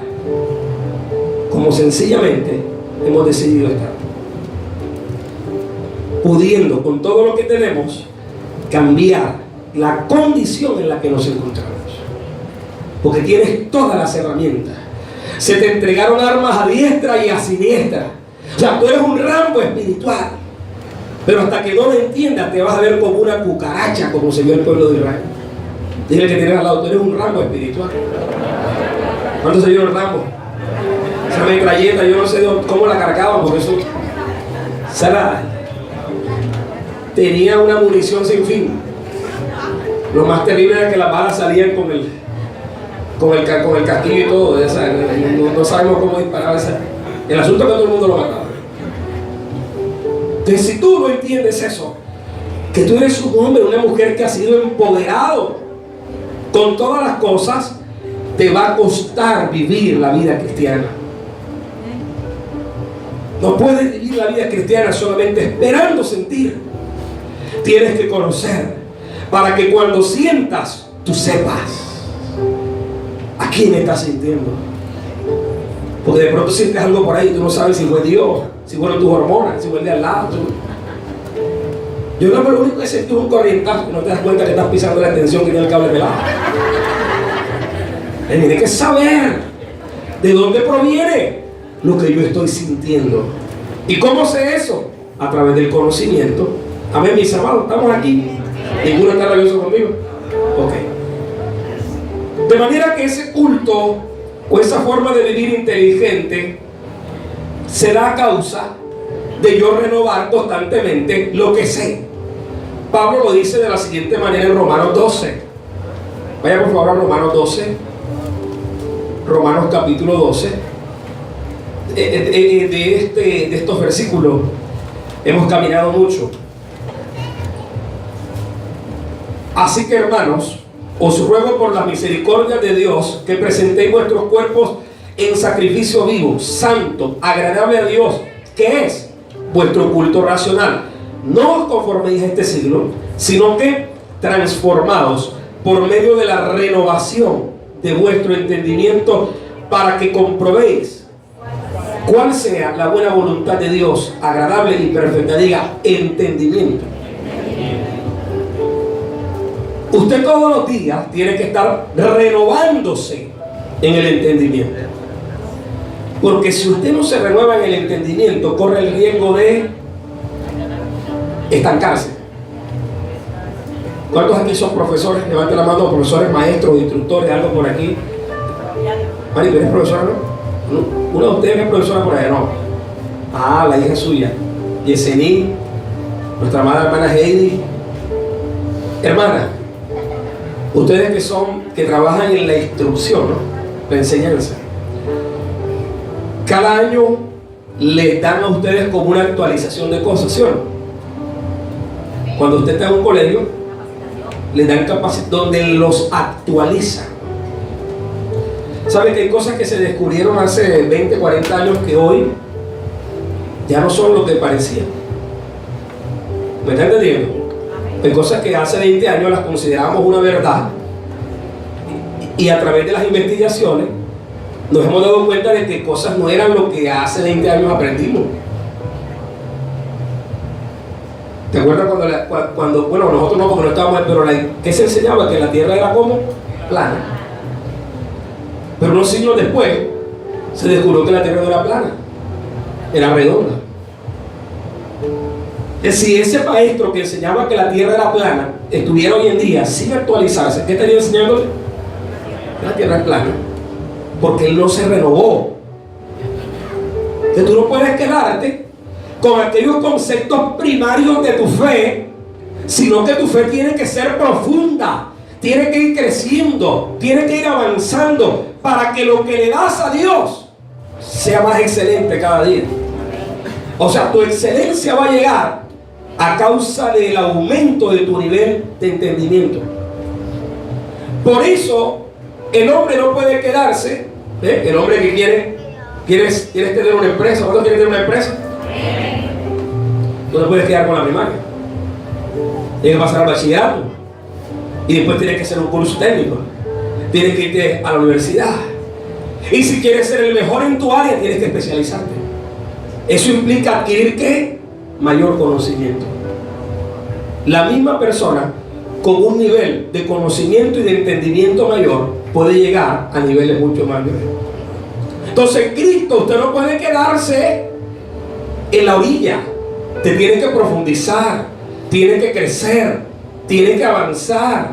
como sencillamente hemos decidido estar, pudiendo con todo lo que tenemos cambiar la condición en la que nos encontramos, porque tienes todas las herramientas. Se te entregaron armas a diestra y a siniestra. O sea, tú eres un Rambo espiritual, pero hasta que no lo entiendas te vas a ver como una cucaracha, como se vio el pueblo de Israel. Dile que tienes al lado, tú eres un Rambo espiritual. ¿Cuánto se vio el Rambo? Esa metralleta, yo no sé cómo la cargaban, porque eso tenía una munición sin fin. Lo más terrible era que las balas salían con el casquillo y todo. No sabemos cómo disparar esa. El asunto es que todo el mundo lo mataba. Entonces, si tú no entiendes eso, que tú eres un hombre, una mujer que ha sido empoderado con todas las cosas, te va a costar vivir la vida cristiana. No puedes vivir la vida cristiana solamente esperando sentir. Tienes que conocer para que cuando sientas, tú sepas a quién estás sintiendo. Porque de pronto sientes algo por ahí, tú no sabes si fue Dios, si fueron tus hormonas, si fue el de al lado. Yo no, pero lo único que sentí un corrientazo, que no te das cuenta que estás pisando la extensión que tiene el cable pelado. Tienes que saber de dónde proviene lo que yo estoy sintiendo. ¿Y cómo sé eso? A través del conocimiento. Amén, mis amados, estamos aquí. ¿Ninguno está rabioso conmigo? Ok. De manera que ese culto o esa forma de vivir inteligente se da a causa de yo renovar constantemente lo que sé. Pablo lo dice de la siguiente manera en Romanos 12. Vaya por favor a Romanos 12. Romanos capítulo 12. De estos versículos hemos caminado mucho. Así que, hermanos, os ruego por las misericordias de Dios que presentéis vuestros cuerpos en sacrificio vivo, santo, agradable a Dios, que es vuestro culto racional. No os conforméis a este siglo, sino que transformados por medio de la renovación de vuestro entendimiento, para que comprobéis cuál sea la buena voluntad de Dios, agradable y perfecta. Diga, entendimiento. Usted todos los días tiene que estar renovándose en el entendimiento. Porque si usted no se renueva en el entendimiento, corre el riesgo de estancarse. ¿Cuántos aquí son profesores? Levanten la mano, profesores, maestros, instructores, algo por aquí. Mari, ¿tú eres profesora, no? Una de ustedes es profesora por allá, no. Ah, la hija suya. Yesení, nuestra amada hermana Heidi. Hermana, ustedes que trabajan en la instrucción, ¿no? La enseñanza. Cada año les dan a ustedes como una actualización de cosas, ¿sí o no? Cuando usted está en un colegio, les dan capacidad donde los actualizan. ¿Sabe que hay cosas que se descubrieron hace 20, 40 años que hoy ya no son lo que parecían? ¿Me está entendiendo? Hay cosas que hace 20 años las considerábamos una verdad y a través de las investigaciones nos hemos dado cuenta de que cosas no eran lo que hace 20 años aprendimos. ¿Te acuerdas cuando bueno, nosotros no, porque no estábamos, pero ¿qué se enseñaba? Que la tierra era como plana. Pero unos siglos después se descubrió que la tierra no era plana, era redonda. Si ese maestro que enseñaba que la tierra era plana estuviera hoy en día sin actualizarse, ¿qué estaría enseñando? La tierra es plana, porque él no se renovó. Que tú no puedes quedarte con aquellos conceptos primarios de tu fe, sino que tu fe tiene que ser profunda, tiene que ir creciendo, tiene que ir avanzando, para que lo que le das a Dios sea más excelente cada día. O sea, tu excelencia va a llegar a causa del aumento de tu nivel de entendimiento. Por eso el hombre no puede quedarse, el hombre que ¿quieres tener una empresa? ¿Cuánto quieres tener una empresa? No te puedes quedar con la primaria. Tienes que pasar al bachillerato. Y después tienes que hacer un curso técnico. Tienes que irte a la universidad. Y si quieres ser el mejor en tu área, tienes que especializarte. Eso implica adquirir ¿qué? Mayor conocimiento. La misma persona con un nivel de conocimiento y de entendimiento mayor puede llegar a niveles mucho más grandes. Entonces Cristo, usted no puede quedarse en la orilla. Te tiene que profundizar, tiene que crecer, tiene que avanzar.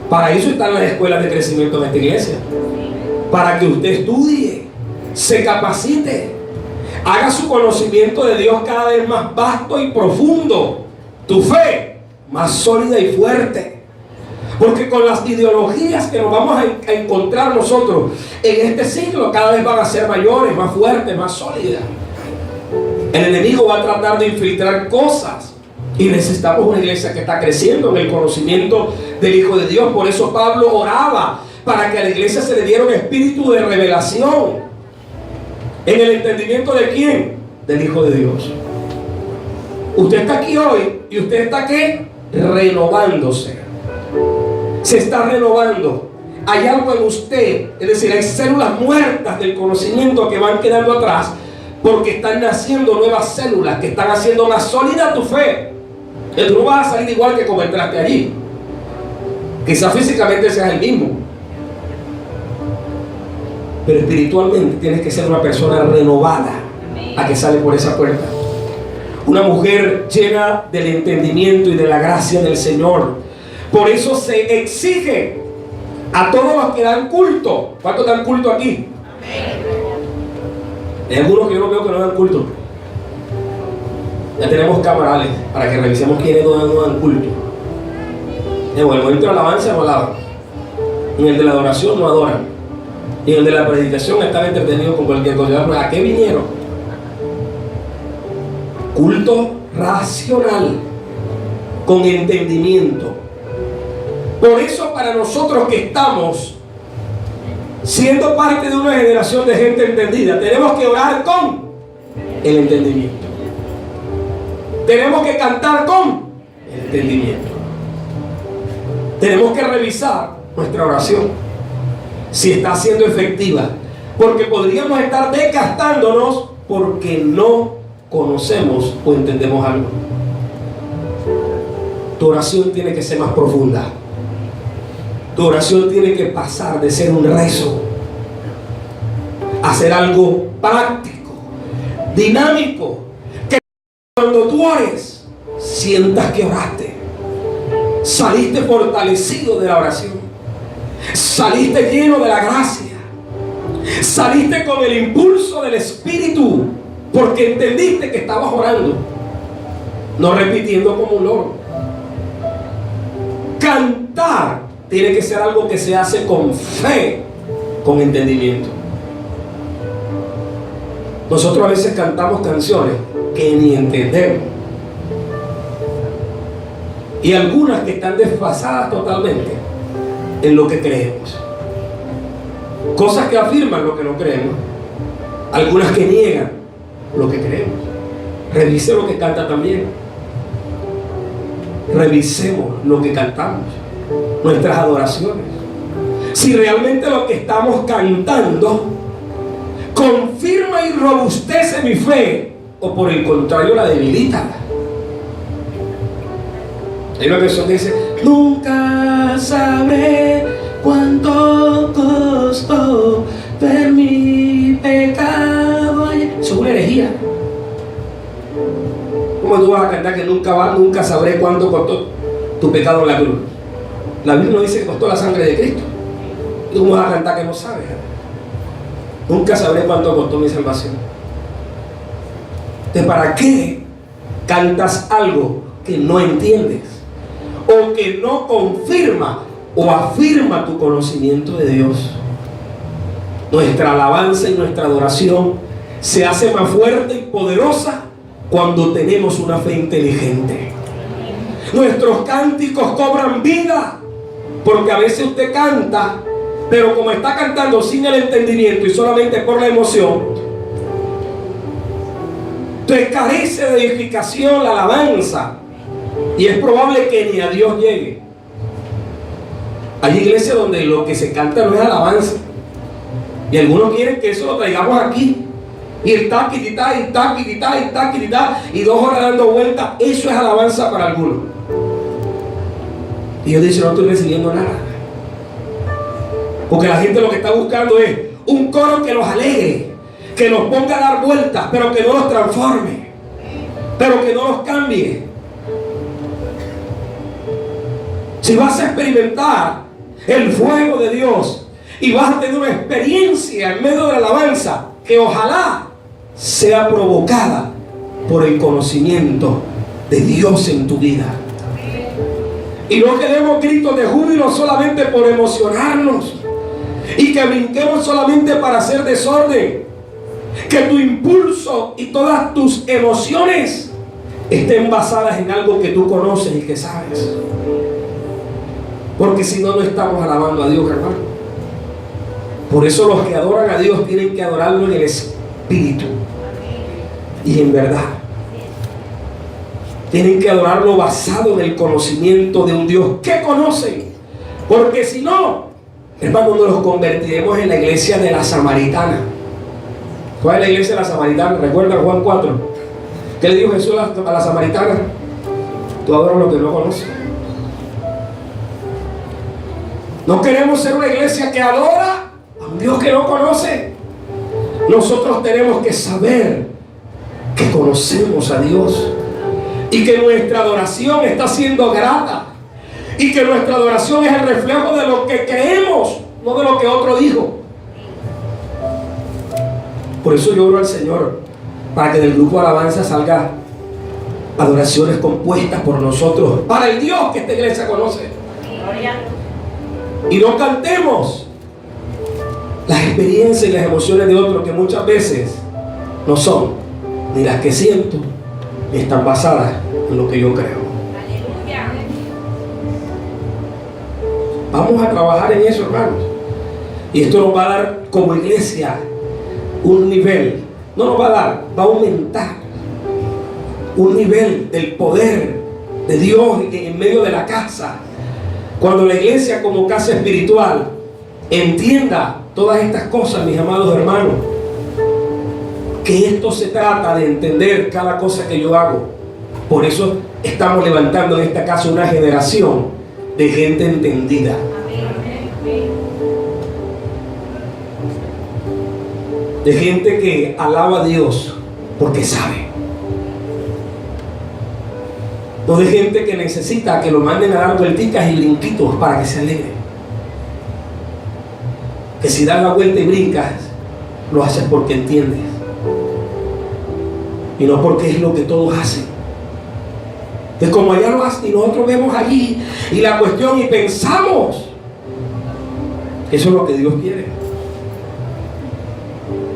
Para eso están las escuelas de crecimiento en esta iglesia, para que usted estudie, se capacite, haga su conocimiento de Dios cada vez más vasto y profundo, tu fe más sólida y fuerte. Porque con las ideologías que nos vamos a encontrar nosotros en este siglo, cada vez van a ser mayores, más fuertes, más sólidas. El enemigo va a tratar de infiltrar cosas, y necesitamos una iglesia que está creciendo en el conocimiento del Hijo de Dios. Por eso Pablo oraba para que a la iglesia se le diera un espíritu de revelación en el entendimiento de ¿quién? Del Hijo de Dios. Usted está aquí hoy y usted está ¿qué? Renovándose. Se está renovando. Hay algo en usted, es decir, hay células muertas del conocimiento que van quedando atrás, porque están naciendo nuevas células que están haciendo más sólida tu fe. Tú no vas a salir igual que como entraste allí. Quizás físicamente seas el mismo, pero espiritualmente tienes que ser una persona renovada a que sale por esa puerta. Una mujer llena del entendimiento y de la gracia del Señor. Por eso se exige a todos los que dan culto. ¿Cuántos dan culto aquí? Hay algunos que yo no veo que no dan culto. Ya tenemos camarales para que revisemos quiénes no dan culto. En el momento de la alabanza no alaban, en el de la adoración no adoran, y en el de la predicación están entretenidos con cualquier cosa. ¿A qué vinieron? Culto racional, con entendimiento. Por eso para nosotros que estamos siendo parte de una generación de gente entendida, tenemos que orar con el entendimiento. Tenemos que cantar con el entendimiento. Tenemos que revisar nuestra oración, si está siendo efectiva, porque podríamos estar desgastándonos porque no conocemos o entendemos algo. Tu oración tiene que ser más profunda. Tu oración tiene que pasar de ser un rezo a ser algo práctico, dinámico, que cuando tú ores sientas que oraste, saliste fortalecido de la oración, saliste lleno de la gracia, saliste con el impulso del Espíritu, porque entendiste que estabas orando, no repitiendo como un loro. Cantar tiene que ser algo que se hace con fe, con entendimiento. Nosotros a veces cantamos canciones que ni entendemos, y algunas que están desfasadas totalmente en lo que creemos. Cosas que afirman lo que no creemos, algunas que niegan lo que creemos. Revise lo que canta también. Revisemos lo que cantamos, nuestras adoraciones. Si realmente lo que estamos cantando confirma y robustece mi fe, o por el contrario la debilita. Hay una canción que dice: nunca sabré cuánto costó ver mi pecado. Eso es una herejía. ¿Cómo tú vas a cantar que nunca sabré cuánto costó tu pecado en la cruz. La Biblia no dice que costó la sangre de Cristo. ¿Y cómo vas a cantar que no sabes? Nunca sabré cuánto costó mi salvación. Entonces, ¿para qué cantas algo que no entiendes? O que no confirma o afirma tu conocimiento de Dios. Nuestra alabanza y nuestra adoración se hace más fuerte y poderosa cuando tenemos una fe inteligente. Nuestros cánticos cobran vida, porque a veces usted canta, pero como está cantando sin el entendimiento y solamente por la emoción, entonces carece de edificación la alabanza, y es probable que ni a Dios llegue. Hay iglesias donde lo que se canta no es alabanza, y algunos quieren que eso lo traigamos aquí, y el taquitita, y taquitita, y taquitita, y 2 horas dando vueltas. Eso es alabanza para algunos. Y yo digo, no estoy recibiendo nada, porque la gente lo que está buscando es un coro que los alegre, que los ponga a dar vueltas, pero que no los transforme, pero que no los cambie. Si vas a experimentar el fuego de Dios y vas a tener una experiencia en medio de la alabanza que ojalá sea provocada por el conocimiento de Dios en tu vida. Y no queremos gritos de júbilo solamente por emocionarnos, y que brinquemos solamente para hacer desorden. Que tu impulso y todas tus emociones estén basadas en algo que tú conoces y que sabes. Porque si no, no estamos alabando a Dios, hermano. Por eso los que adoran a Dios tienen que adorarlo en el Espíritu y en verdad. Tienen que adorarlo basado en el conocimiento de un Dios que conocen. Porque si no, hermano, nos convertiremos en la iglesia de la Samaritana. ¿Cuál es la iglesia de la Samaritana? ¿Recuerda Juan 4? ¿Qué le dijo Jesús a la Samaritana? Tú adoras lo que no conoces. No queremos ser una iglesia que adora a un Dios que no conoce. Nosotros tenemos que saber que conocemos a Dios y que nuestra adoración está siendo grata, y que nuestra adoración es el reflejo de lo que creemos, no de lo que otro dijo. Por eso yo oro al Señor para que del grupo de alabanza salga adoraciones compuestas por nosotros para el Dios que esta iglesia conoce. Y no cantemos las experiencias y las emociones de otros, que muchas veces no son ni las que siento ni están basadas en lo que yo creo. Vamos a trabajar en eso, hermanos. Y esto nos va a dar como iglesia un nivel, no nos va a dar, va a aumentar un nivel del poder de Dios en medio de la casa. Cuando la iglesia como casa espiritual entienda todas estas cosas, mis amados hermanos, que esto se trata de entender cada cosa que yo hago. Por eso estamos levantando en esta casa una generación de gente entendida. De gente que alaba a Dios porque sabe. No de gente que necesita que lo manden a dar vuelticas y brinquitos para que se alegre. Que si das la vuelta y brincas, lo haces porque entiendes. Y no porque es lo que todos hacen. Es como allá lo hacen y nosotros vemos allí y la cuestión y pensamos que eso es lo que Dios quiere.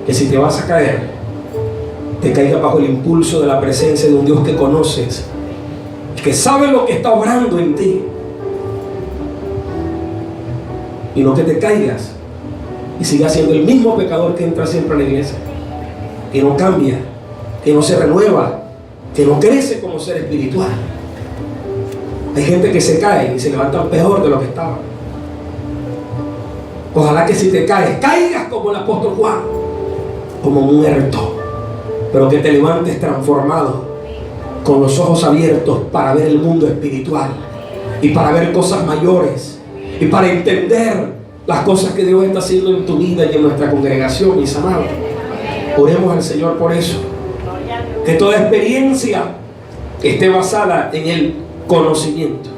Que si te vas a caer, te caigas bajo el impulso de la presencia de un Dios que conoces, que sabe lo que está obrando en ti, y no que te caigas y sigas siendo el mismo pecador que entra siempre a la iglesia, que no cambia, que no se renueva, que no crece como ser espiritual. Hay gente que se cae y se levanta peor de lo que estaba. Ojalá que si te caes, caigas como el apóstol Juan, como muerto, pero que te levantes transformado, con los ojos abiertos para ver el mundo espiritual y para ver cosas mayores y para entender las cosas que Dios está haciendo en tu vida y en nuestra congregación, mis amados. Oremos al Señor por eso. Que toda experiencia que esté basada en el conocimiento.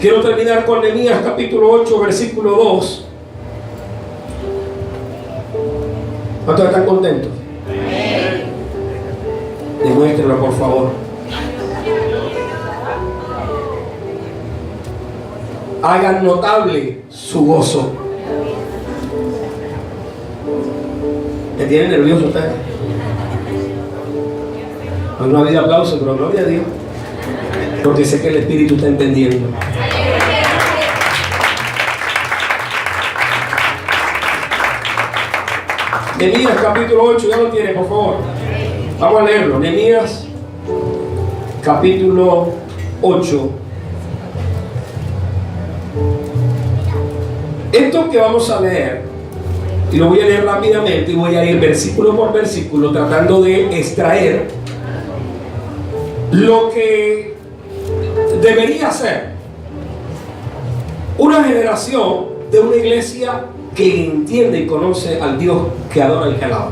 Quiero terminar con Nehemías capítulo 8, versículo 2. ¿Cuántos están contentos? Demuéstrenlo, por favor. Hagan notable su gozo. ¿Me tienen nervioso ustedes? No ha habido aplauso, pero gloria a Dios, porque sé que el Espíritu está entendiendo. Nehemías capítulo 8, ya lo tiene, por favor. Vamos a leerlo. Nehemías capítulo 8. Esto que vamos a leer, y lo voy a leer rápidamente, y voy a ir versículo por versículo tratando de extraer lo que debería ser una generación de una iglesia que entiende y conoce al Dios que adora y que alaba.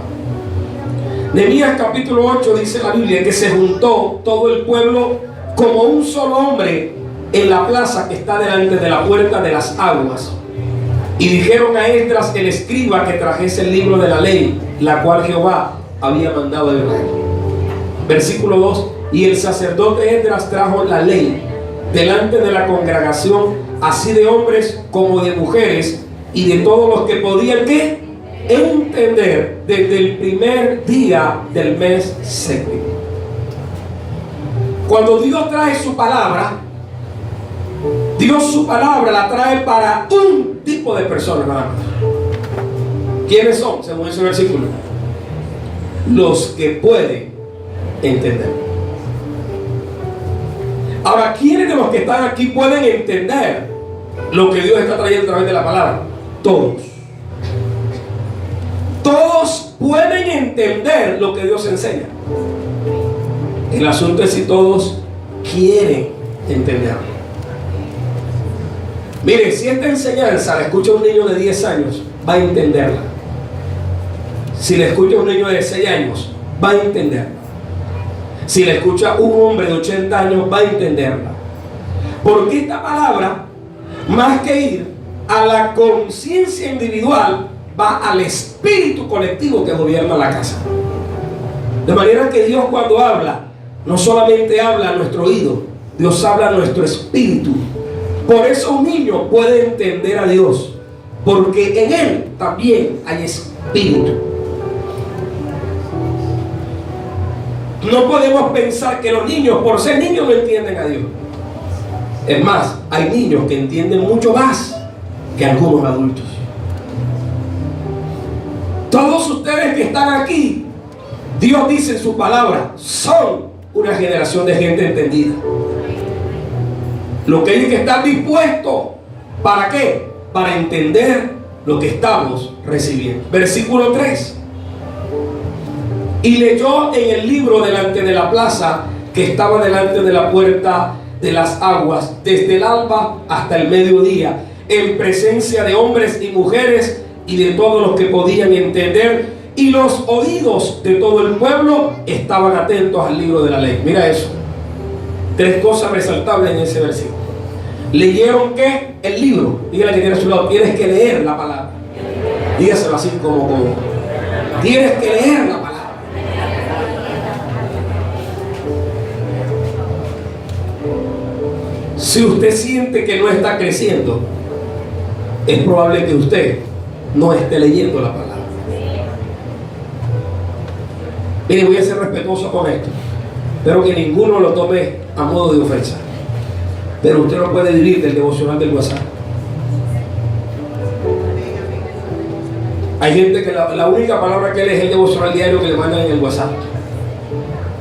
Nehemías capítulo 8 dice la Biblia que se juntó todo el pueblo como un solo hombre en la plaza que está delante de la puerta de las aguas, y dijeron a Esdras el escriba que trajese el libro de la ley, la cual Jehová había mandado a Israel. Versículo 2: y el sacerdote Esdras trajo la ley delante de la congregación, así de hombres como de mujeres, y de todos los que podían ¿qué? Entender, desde el primer día del mes séptimo. Cuando Dios trae su palabra, Dios su palabra la trae para un tipo de personas nada más. ¿Quiénes son? Según ese versículo, los que pueden entender. Ahora, ¿quiénes de los que están aquí pueden entender lo que Dios está trayendo a través de la palabra? Todos. Todos pueden entender lo que Dios enseña. El asunto es si todos quieren entenderlo. Mire, si esta enseñanza la escucha un niño de 10 años, va a entenderla. Si la escucha un niño de 6 años, va a entenderla. Si la escucha un hombre de 80 años, va a entenderla. Porque esta palabra, más que ir a la conciencia individual, va al espíritu colectivo que gobierna la casa. De manera que Dios, cuando habla, no solamente habla a nuestro oído, Dios habla a nuestro espíritu. Por eso un niño puede entender a Dios, porque en él también hay espíritu. No podemos pensar que los niños, por ser niños, no entienden a Dios. Es más, hay niños que entienden mucho más que algunos adultos. Todos ustedes que están aquí, Dios dice en su palabra, son una generación de gente entendida. Lo que hay que estar dispuesto, ¿para qué? Para entender lo que estamos recibiendo. Versículo 3. Y leyó en el libro delante de la plaza que estaba delante de la puerta de las aguas, desde el alba hasta el mediodía, en presencia de hombres y mujeres y de todos los que podían entender, y los oídos de todo el pueblo estaban atentos al libro de la ley. Mira eso. 3 cosas resaltables en ese versículo. Leyeron ¿qué? El libro. Dígale que tiene a su lado, tienes que leer la palabra. Dígaselo así como tienes que leer la palabra. Si usted siente que no está creciendo, es probable que usted no esté leyendo la palabra. Mire, voy a ser respetuoso con esto. Espero que ninguno lo tome a modo de ofensa. Pero usted no puede vivir del devocional del WhatsApp. Hay gente que la única palabra que lee es el devocional diario que le mandan en el WhatsApp.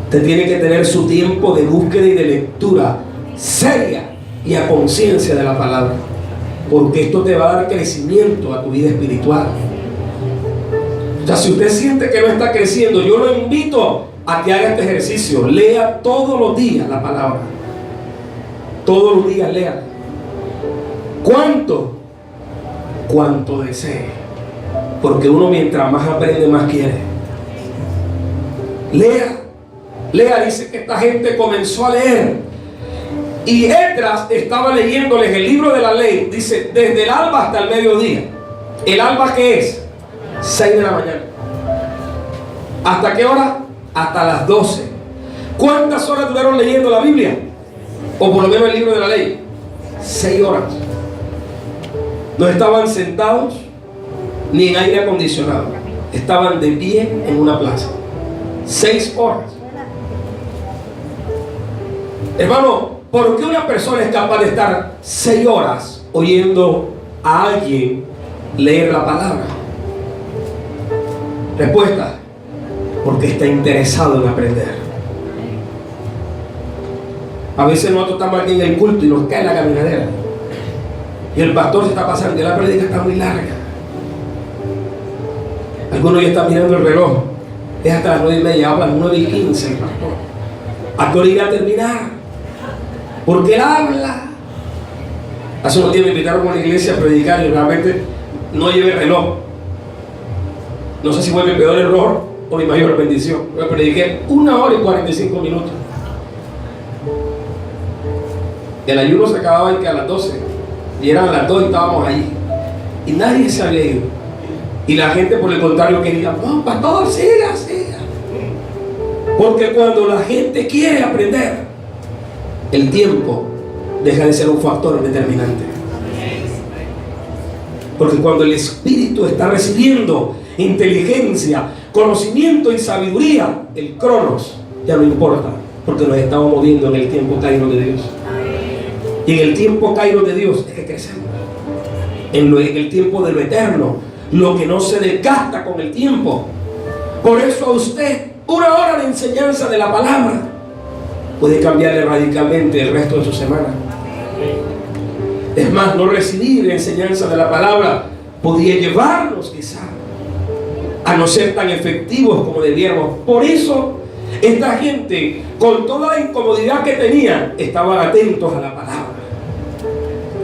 Usted tiene que tener su tiempo de búsqueda y de lectura seria y a conciencia de la palabra, porque esto te va a dar crecimiento a tu vida espiritual. O sea, si usted siente que no está creciendo, yo lo invito a que haga este ejercicio. Lea todos los días la palabra. Todos los días lea. ¿Cuánto? Cuanto desee. Porque uno mientras más aprende, más quiere. Lea. Lea, dice que esta gente comenzó a leer. Y Esdras estaba leyéndoles el libro de la ley. Dice, desde el alba hasta el mediodía. ¿El alba qué es? 6 de la mañana. ¿Hasta qué hora? Hasta las 12. ¿Cuántas horas duraron leyendo la Biblia? O por lo menos el libro de la ley. 6 horas. No estaban sentados ni en aire acondicionado. Estaban de pie en una plaza. 6 horas. Hermano, ¿por qué una persona es capaz de estar 6 horas oyendo a alguien leer la palabra? Respuesta: porque está interesado en aprender. A veces nosotros estamos aquí en el culto y nos cae la caminadera. Y el pastor se está pasando y la prédica está muy larga. Algunos ya están mirando el reloj. Es hasta las 9:30, hablan 9:15 el pastor. ¿A qué hora irá a terminar? Porque él habla. Hace unos días me invitaron a una iglesia a predicar y realmente no llevé reloj. No sé si fue mi peor error o mi mayor bendición. Me prediqué 1 hora y 45 minutos. El ayuno se acababa que a las 12 y eran las 2 y estábamos allí y nadie se había ido. Y la gente, por el contrario, quería: no, pastor, siga. Porque cuando la gente quiere aprender, el tiempo deja de ser un factor determinante. Porque cuando el espíritu está recibiendo inteligencia, conocimiento y sabiduría, el cronos ya no importa, porque nos estamos moviendo en el tiempo Kairos de Dios. Y en el tiempo Kairos de Dios es que crecemos. En el tiempo de lo eterno, lo que no se desgasta con el tiempo. Por eso a usted 1 hora de enseñanza de la palabra puede cambiarle radicalmente el resto de su semana. Es más, no recibir enseñanza de la palabra podría llevarnos quizá a no ser tan efectivos como debiéramos. Por eso esta gente, con toda la incomodidad que tenían, estaban atentos a la palabra.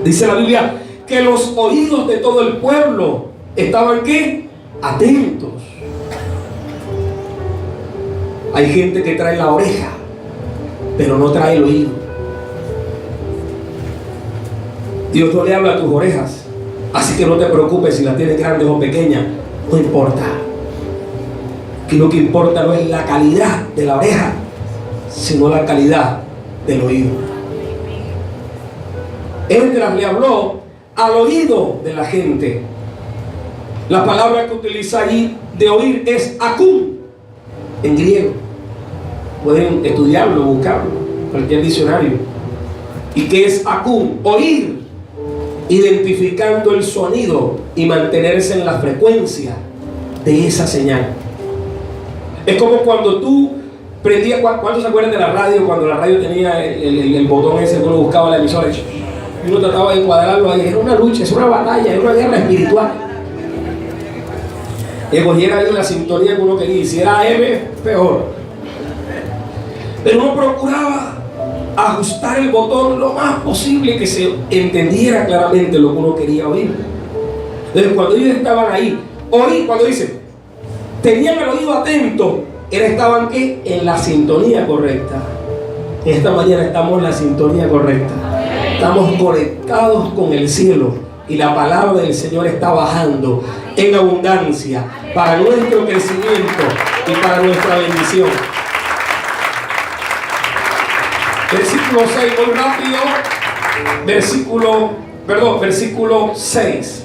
Dice la Biblia que los oídos de todo el pueblo estaban ¿qué? Atentos. Hay gente que trae la oreja, pero no trae el oído. Dios no le habla a tus orejas, así que no te preocupes si las tienes grandes o pequeñas, no importa. Que lo que importa no es la calidad de la oreja, sino la calidad del oído. Esdras le habló al oído de la gente. La palabra que utiliza allí de oír es akun, en griego. Pueden estudiarlo, buscarlo, cualquier diccionario. ¿Y qué es akun? Oír, identificando el sonido y mantenerse en la frecuencia de esa señal. Es como cuando tú prendías, ¿cuántos se acuerdan de la radio? Cuando la radio tenía el botón ese que uno buscaba la emisora y uno trataba de encuadrarlo ahí. Era una lucha, es una batalla, es una guerra espiritual. Escogiera ahí la sintonía que uno quería, y si era AM, peor. Pero uno procuraba ajustar el botón lo más posible que se entendiera claramente lo que uno quería oír. Entonces cuando ellos estaban ahí, cuando dice tenían el oído atento, estaban ¿qué? En la sintonía correcta. Esta mañana estamos en la sintonía correcta. Estamos conectados con el cielo y la palabra del Señor está bajando en abundancia para nuestro crecimiento y para nuestra bendición. Versículo 6, muy rápido. Versículo 6.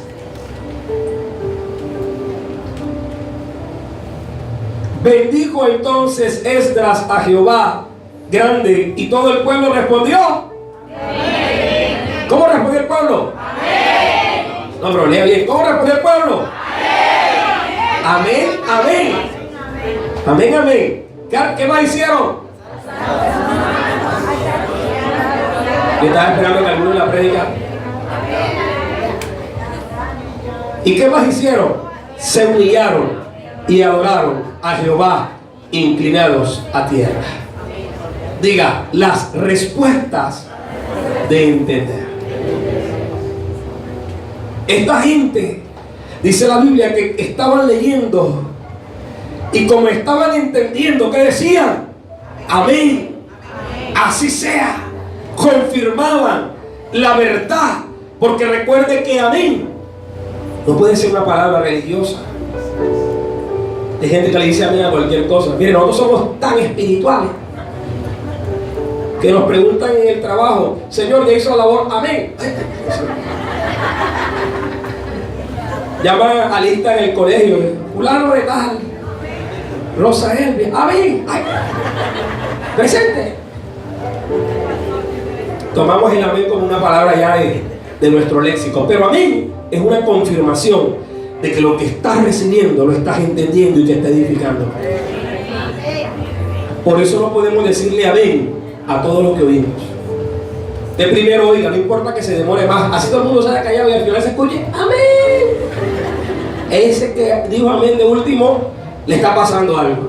Bendijo entonces Esdras a Jehová grande, y todo el pueblo respondió. Amén. ¿Cómo respondió el pueblo? Amén. No, pero lea bien. ¿Cómo respondió el pueblo? Amén. Amén, amén. Amén, amén. ¿Qué más hicieron? Yo estaba esperando que alguno la predica. ¿Y qué más hicieron? Se humillaron y adoraron a Jehová inclinados a tierra. Diga, las respuestas de entender. Esta gente, dice la Biblia, que estaban leyendo y como estaban entendiendo, ¿qué decían? Amén. Así sea. Confirmaban la verdad. Porque recuerde que amén no puede ser una palabra religiosa. Hay gente que le dice amén a cualquier cosa. Miren, nosotros somos tan espirituales que nos preguntan en el trabajo: Señor, ¿ya hizo la labor? Amén. Llaman a lista en el colegio: fulano de tal, Rosa Elvia, amén. Ay, presente. Tomamos el amén como una palabra ya de nuestro léxico, pero amén es una confirmación de que lo que estás recibiendo lo estás entendiendo y te está edificando. Por eso no podemos decirle amén a todo lo que oímos. De primero oiga, no importa que se demore más, así todo el mundo se haya callado y al final se escuche amén. Ese que dijo amén de último le está pasando algo,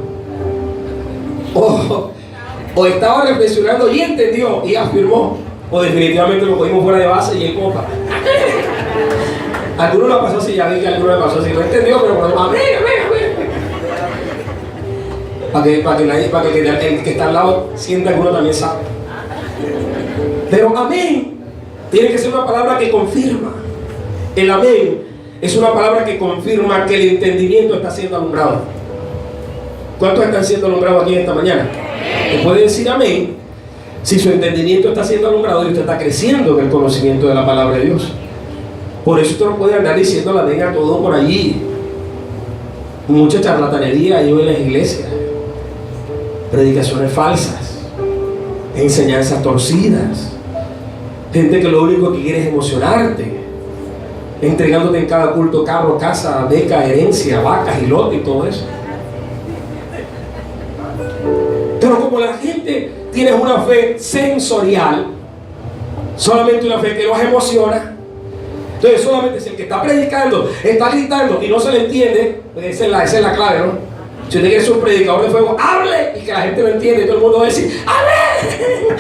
o estaba reflexionando y entendió y afirmó, o definitivamente lo cogimos fuera de base y él copa. Alguno lo pasó así, ya vi que alguno lo pasó así, no entendió, pero por amén, amén, amén. Para que el que está al lado sienta que uno también sabe. Pero amén tiene que ser una palabra que confirma. El amén es una palabra que confirma que el entendimiento está siendo alumbrado. ¿Cuántos están siendo alumbrados aquí esta mañana? ¿Te puede decir amén si su entendimiento está siendo alumbrado y usted está creciendo en el conocimiento de la palabra de Dios? Por eso usted no puede andar diciendo la venga todo por allí. Mucha charlatanería hay hoy en las iglesias, predicaciones falsas, enseñanzas torcidas, gente que lo único que quiere es emocionarte, entregándote en cada culto carro, casa, beca, herencia, vacas y lote y todo eso. Pero como la gente tiene una fe sensorial, solamente una fe que los emociona, entonces solamente si el que está predicando está gritando y no se le entiende, pues esa es la clave, ¿no? Si usted quiere ser un predicador de fuego, hable y que la gente lo entiende y todo el mundo va a decir amén.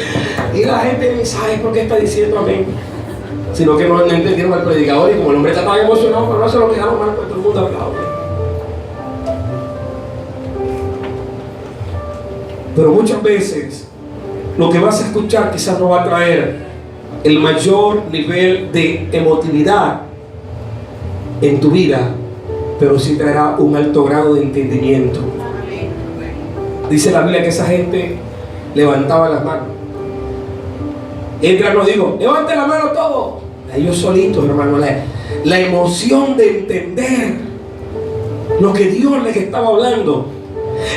Y la gente ni sabe por qué está diciendo amén, sino que no entendieron al predicador, y como el hombre está tan emocionado, pero no se lo quedaron mal, pues todo el mundo aplaude. Pero muchas veces lo que vas a escuchar quizás no va a traer el mayor nivel de emotividad en tu vida, pero sí traerá un alto grado de entendimiento. Dice la Biblia que esa gente levantaba las manos. Entra, no digo, levante la mano todo. Ellos solitos, hermano, la emoción de entender lo que Dios les estaba hablando,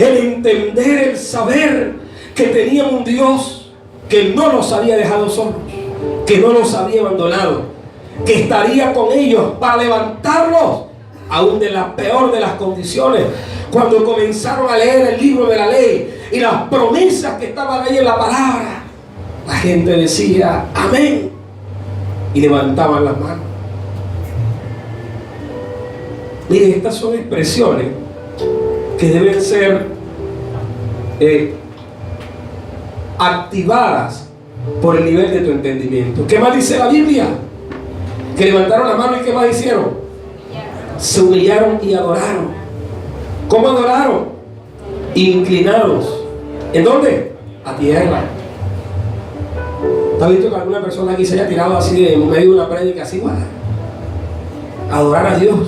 el entender, el saber que tenían un Dios que no los había dejado solos, que no los había abandonado, que estaría con ellos para levantarlos aún de la peor de las condiciones. Cuando comenzaron a leer el libro de la ley y las promesas que estaban ahí en la palabra, la gente decía amén y levantaban las manos. Mire, estas son expresiones que deben ser activadas por el nivel de tu entendimiento. ¿Qué más dice la Biblia? Que levantaron la mano y ¿qué más hicieron? Se humillaron y adoraron. ¿Cómo adoraron? Inclinados. ¿En dónde? A tierra. ¿Te has visto que alguna persona aquí se haya tirado así de en medio de una prédica así, bueno, adorar a Dios?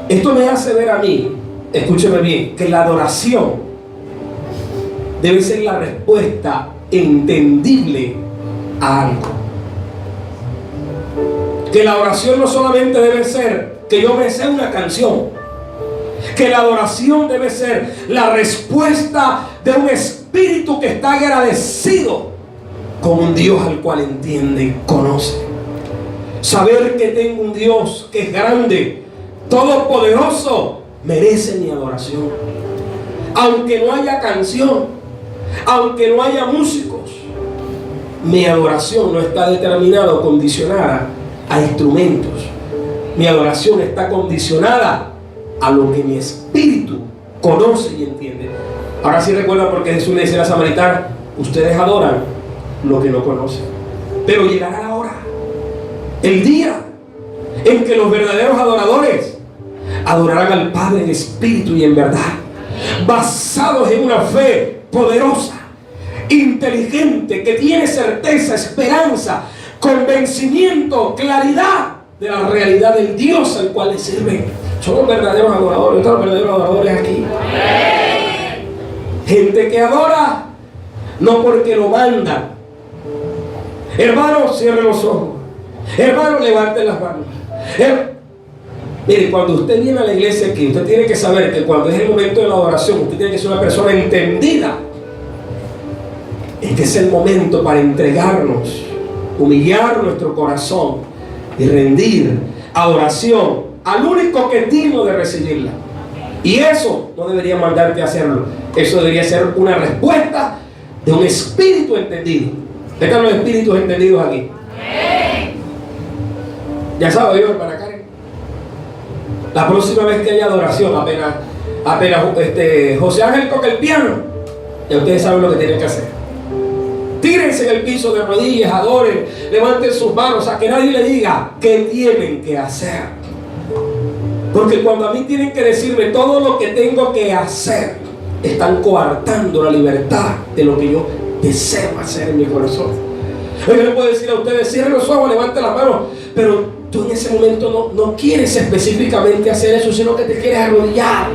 Esto me hace ver a mí, escúcheme bien, que la adoración debe ser la respuesta entendible a algo. Que la oración no solamente debe ser que yo me sé una canción, que la adoración debe ser la respuesta de un espíritu que está agradecido con un Dios al cual entiende y conoce. Saber que tengo un Dios que es grande, todopoderoso, merece mi adoración. Aunque no haya canción, aunque no haya músicos, mi adoración no está determinada o condicionada a instrumentos. Mi adoración está condicionada a lo que mi espíritu conoce y entiende. Ahora sí recuerda porque Jesús le dice a la samaritana: ustedes adoran lo que no conocen. Pero llegará la hora, el día en que los verdaderos adoradores adorarán al Padre en espíritu y en verdad, basados en una fe poderosa, inteligente, que tiene certeza, esperanza, convencimiento, claridad de la realidad del Dios al cual le sirven. Son los verdaderos adoradores. ¿Están los verdaderos adoradores aquí? Gente que adora no porque lo mandan. Hermano, cierre los ojos. Hermano, levante las manos. Mire, cuando usted viene a la iglesia aquí, usted tiene que saber que cuando es el momento de la adoración, usted tiene que ser una persona entendida. Este es el momento para entregarnos, humillar nuestro corazón y rendir adoración al único que es digno de recibirla. Y eso no debería mandarte a hacerlo. Eso debería ser una respuesta de un espíritu entendido. ¿Están los espíritus entendidos aquí? Ya sabe yo, hermana Karen. La próxima vez que haya adoración, apenas José Ángel toca el piano, ya ustedes saben lo que tienen que hacer. Tírense en el piso de rodillas, adoren, levanten sus manos, a que nadie le diga qué tienen que hacer. Porque cuando a mí tienen que decirme todo lo que tengo que hacer, están coartando la libertad de lo que yo deseo hacer en mi corazón. Yo le puedo decir a ustedes, cierren los ojos, levanten las manos, pero tú en ese momento no quieres específicamente hacer eso, sino que te quieres arrodillar.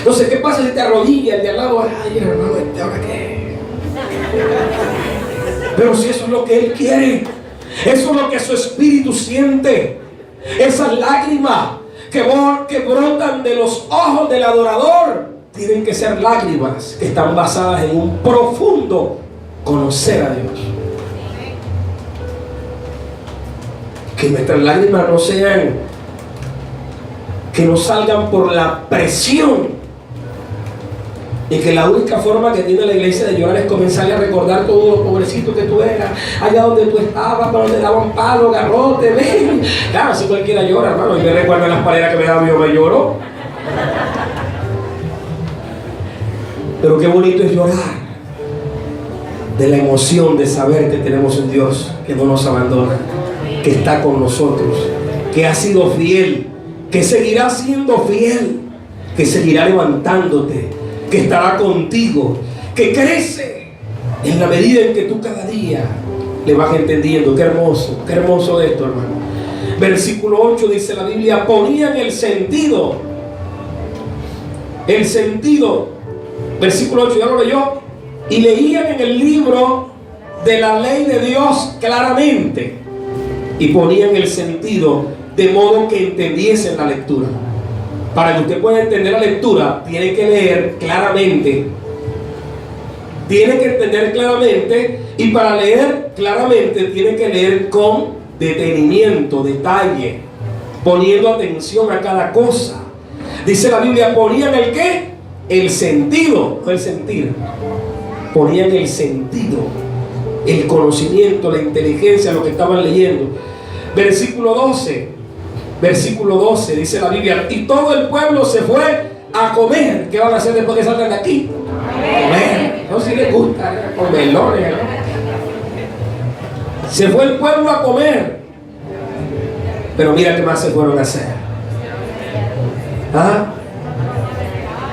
No sé qué pasa si te arrodillas, el de al lado, ay hermano, ¿ahora qué? Pero si eso es lo que Él quiere, eso es lo que su espíritu siente, esas lágrimas que brotan de los ojos del adorador, tienen que ser lágrimas que están basadas en un profundo conocer a Dios. Que nuestras lágrimas no sean, que no salgan por la presión, y que la única forma que tiene la iglesia de llorar es comenzarle a recordar todo lo pobrecito que tú eras, allá donde tú estabas, cuando te daban palo, garrote, ven. Claro, si cualquiera llora, hermano. Y me recuerdan las paleras que me daban, yo me lloro. Pero qué bonito es llorar de la emoción de saber que tenemos un Dios que no nos abandona, que está con nosotros, que ha sido fiel, que seguirá siendo fiel, que seguirá levantándote, que estará contigo, que crece en la medida en que tú cada día le vas entendiendo. Qué hermoso esto, hermano. Versículo 8 dice la Biblia, ponían el sentido, versículo 8, ya lo leyó, y leían en el libro de la ley de Dios claramente, y ponían el sentido de modo que entendiesen la lectura. Para que usted pueda entender la lectura, tiene que leer claramente. Tiene que entender claramente. Y para leer claramente, tiene que leer con detenimiento, detalle, poniendo atención a cada cosa. Dice la Biblia, ponían el ¿qué? El sentido, no el sentir. Ponían el sentido, el conocimiento, la inteligencia, lo que estaban leyendo. Versículo 12 dice la Biblia, y todo el pueblo se fue a comer. ¿Qué van a hacer después que salgan de aquí? Comer. No, si les gusta, con melones, ¿no? Se fue el pueblo a comer. Pero mira qué más se fueron a hacer. ¿Ah?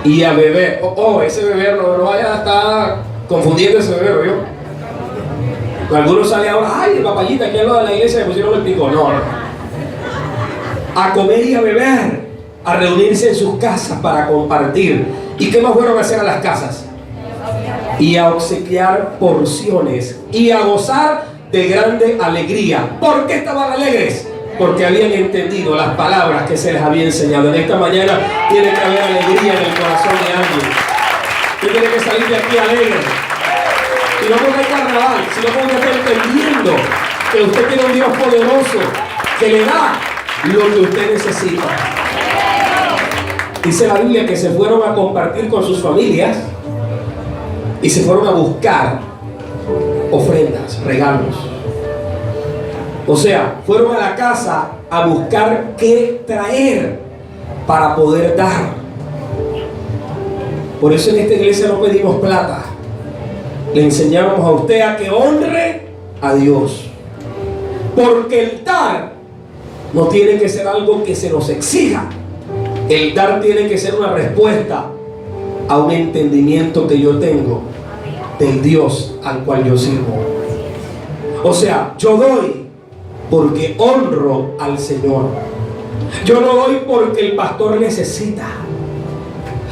Y a beber. Ese beber no vaya a estar confundiendo ese beber, ¿yo? Algunos salen ahora, ay, el papayita, aquí al lado de la iglesia le pusieron el pico. No. A comer y a beber, a reunirse en sus casas para compartir. ¿Y qué más fueron a hacer a las casas? Y a obsequiar porciones y a gozar de grande alegría. ¿Por qué estaban alegres? Porque habían entendido las palabras que se les había enseñado. En esta mañana tiene que haber alegría en el corazón de alguien. Usted tiene que salir de aquí alegre. Y no porque hay carnaval, sino porque está entendiendo que usted tiene un Dios poderoso que le da lo que usted necesita. Dice la Biblia que se fueron a compartir con sus familias y se fueron a buscar ofrendas, regalos. O sea, fueron a la casa a buscar qué traer para poder dar. Por eso en esta iglesia no pedimos plata. Le enseñamos a usted a que honre a Dios. Porque el dar no tiene que ser algo que se nos exija, El dar tiene que ser una respuesta a un entendimiento que yo tengo del Dios al cual yo sirvo. O sea, yo doy porque honro al Señor. Yo no doy porque el pastor necesita.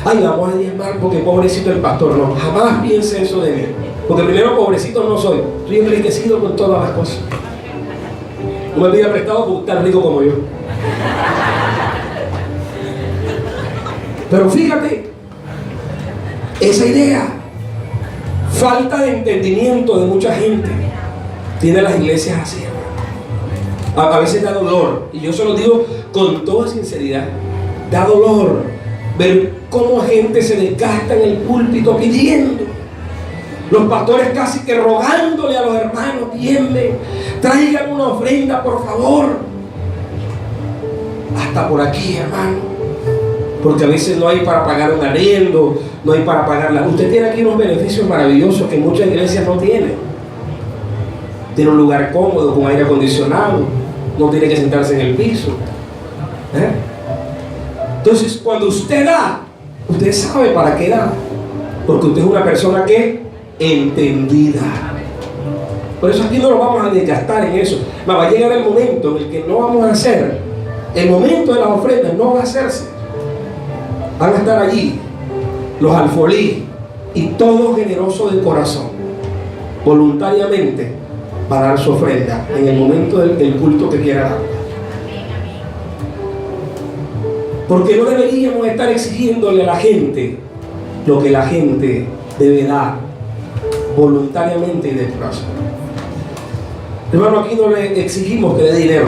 Ay, vamos a diezmar porque pobrecito el pastor. No, jamás piense eso de mí. Porque primero, pobrecito no soy. Estoy enriquecido con todas las cosas. No me pida prestado porque tan rico como yo. Pero fíjate, esa idea, falta de entendimiento de mucha gente, tiene las iglesias así. A veces da dolor, y yo se lo digo con toda sinceridad, da dolor ver cómo gente se desgasta en el púlpito pidiendo, los pastores casi que rogándole a los hermanos: diezmen, traigan una ofrenda por favor. Hasta por aquí, hermano, porque a veces no hay para pagar un arriendo, no hay para pagarla. Usted tiene aquí unos beneficios maravillosos que muchas iglesias no tienen. Tiene un lugar cómodo con aire acondicionado, no tiene que sentarse en el piso. Entonces, cuando usted da, usted sabe para qué da, porque usted es una persona que entendida. Por eso aquí no nos vamos a desgastar en eso. Va a llegar el momento en el que no vamos a hacer, el momento de las ofrendas no va a hacerse. Van a estar allí los alfolí y todo generoso de corazón, voluntariamente, para dar su ofrenda en el momento del culto que quiera dar. Porque no deberíamos estar exigiéndole a la gente lo que la gente debe dar voluntariamente y de corazón. Hermano, aquí no le exigimos que dé dinero,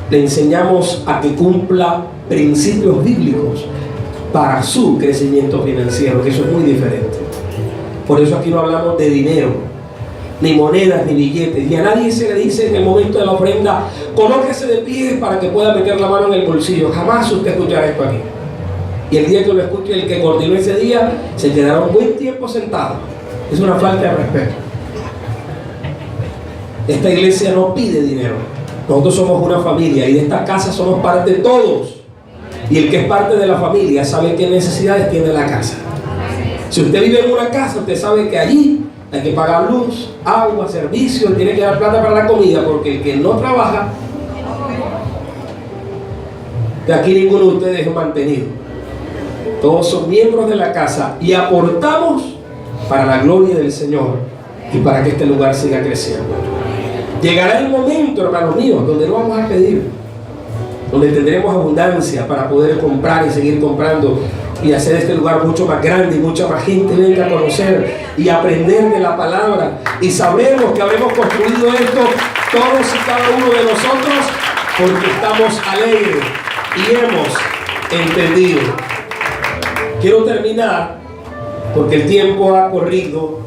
le enseñamos a que cumpla principios bíblicos para su crecimiento financiero, que eso es muy diferente. Por eso aquí no hablamos de dinero, ni monedas, ni billetes, y a nadie se le dice en el momento de la ofrenda: colóquese de pie para que pueda meter la mano en el bolsillo. Jamás usted escuchará esto aquí. Y el día que lo escuche el que coordinó ese día, se quedará un buen tiempo sentado. Es una falta de respeto. Esta iglesia no pide dinero. Nosotros somos una familia y de esta casa somos parte de todos. Y el que es parte de la familia sabe qué necesidades tiene la casa. Si usted vive en una casa, usted sabe que allí hay que pagar luz, agua, servicios, tiene que dar plata para la comida, porque el que no trabaja, de aquí ninguno de ustedes es mantenido. Todos son miembros de la casa y aportamos para la gloria del Señor y para que este lugar siga creciendo. Llegará el momento, hermanos míos, donde no vamos a pedir, donde tendremos abundancia para poder comprar y seguir comprando y hacer este lugar mucho más grande y mucha más gente venga a conocer y aprender de la palabra, y sabremos que habremos construido esto todos y cada uno de nosotros porque estamos alegres y hemos entendido. Quiero terminar porque el tiempo ha corrido.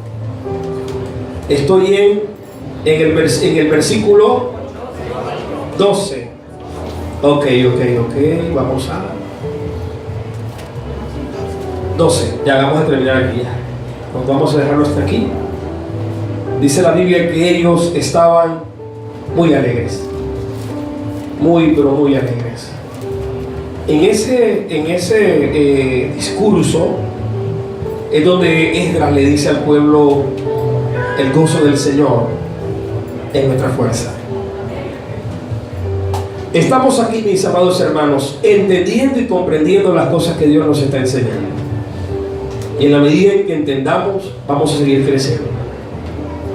Estoy en el versículo 12. Ok, vamos a 12, ya vamos a terminar aquí ya. Nos vamos a dejarlo hasta aquí. Dice la Biblia que ellos estaban muy alegres, pero muy alegres. En ese discurso es donde Esdras le dice al pueblo: el gozo del Señor es nuestra fuerza. Estamos aquí, mis amados hermanos, entendiendo y comprendiendo las cosas que Dios nos está enseñando. Y en la medida en que entendamos, vamos a seguir creciendo,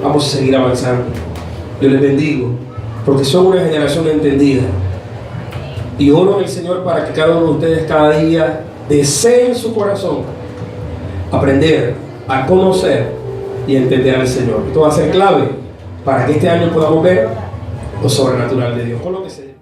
vamos a seguir avanzando. Yo les bendigo, porque son una generación entendida. Y oro en el Señor para que cada uno de ustedes cada día desee en su corazón aprender a conocer y entender al Señor. Esto va a ser clave para que este año podamos ver lo sobrenatural de Dios. Con lo que se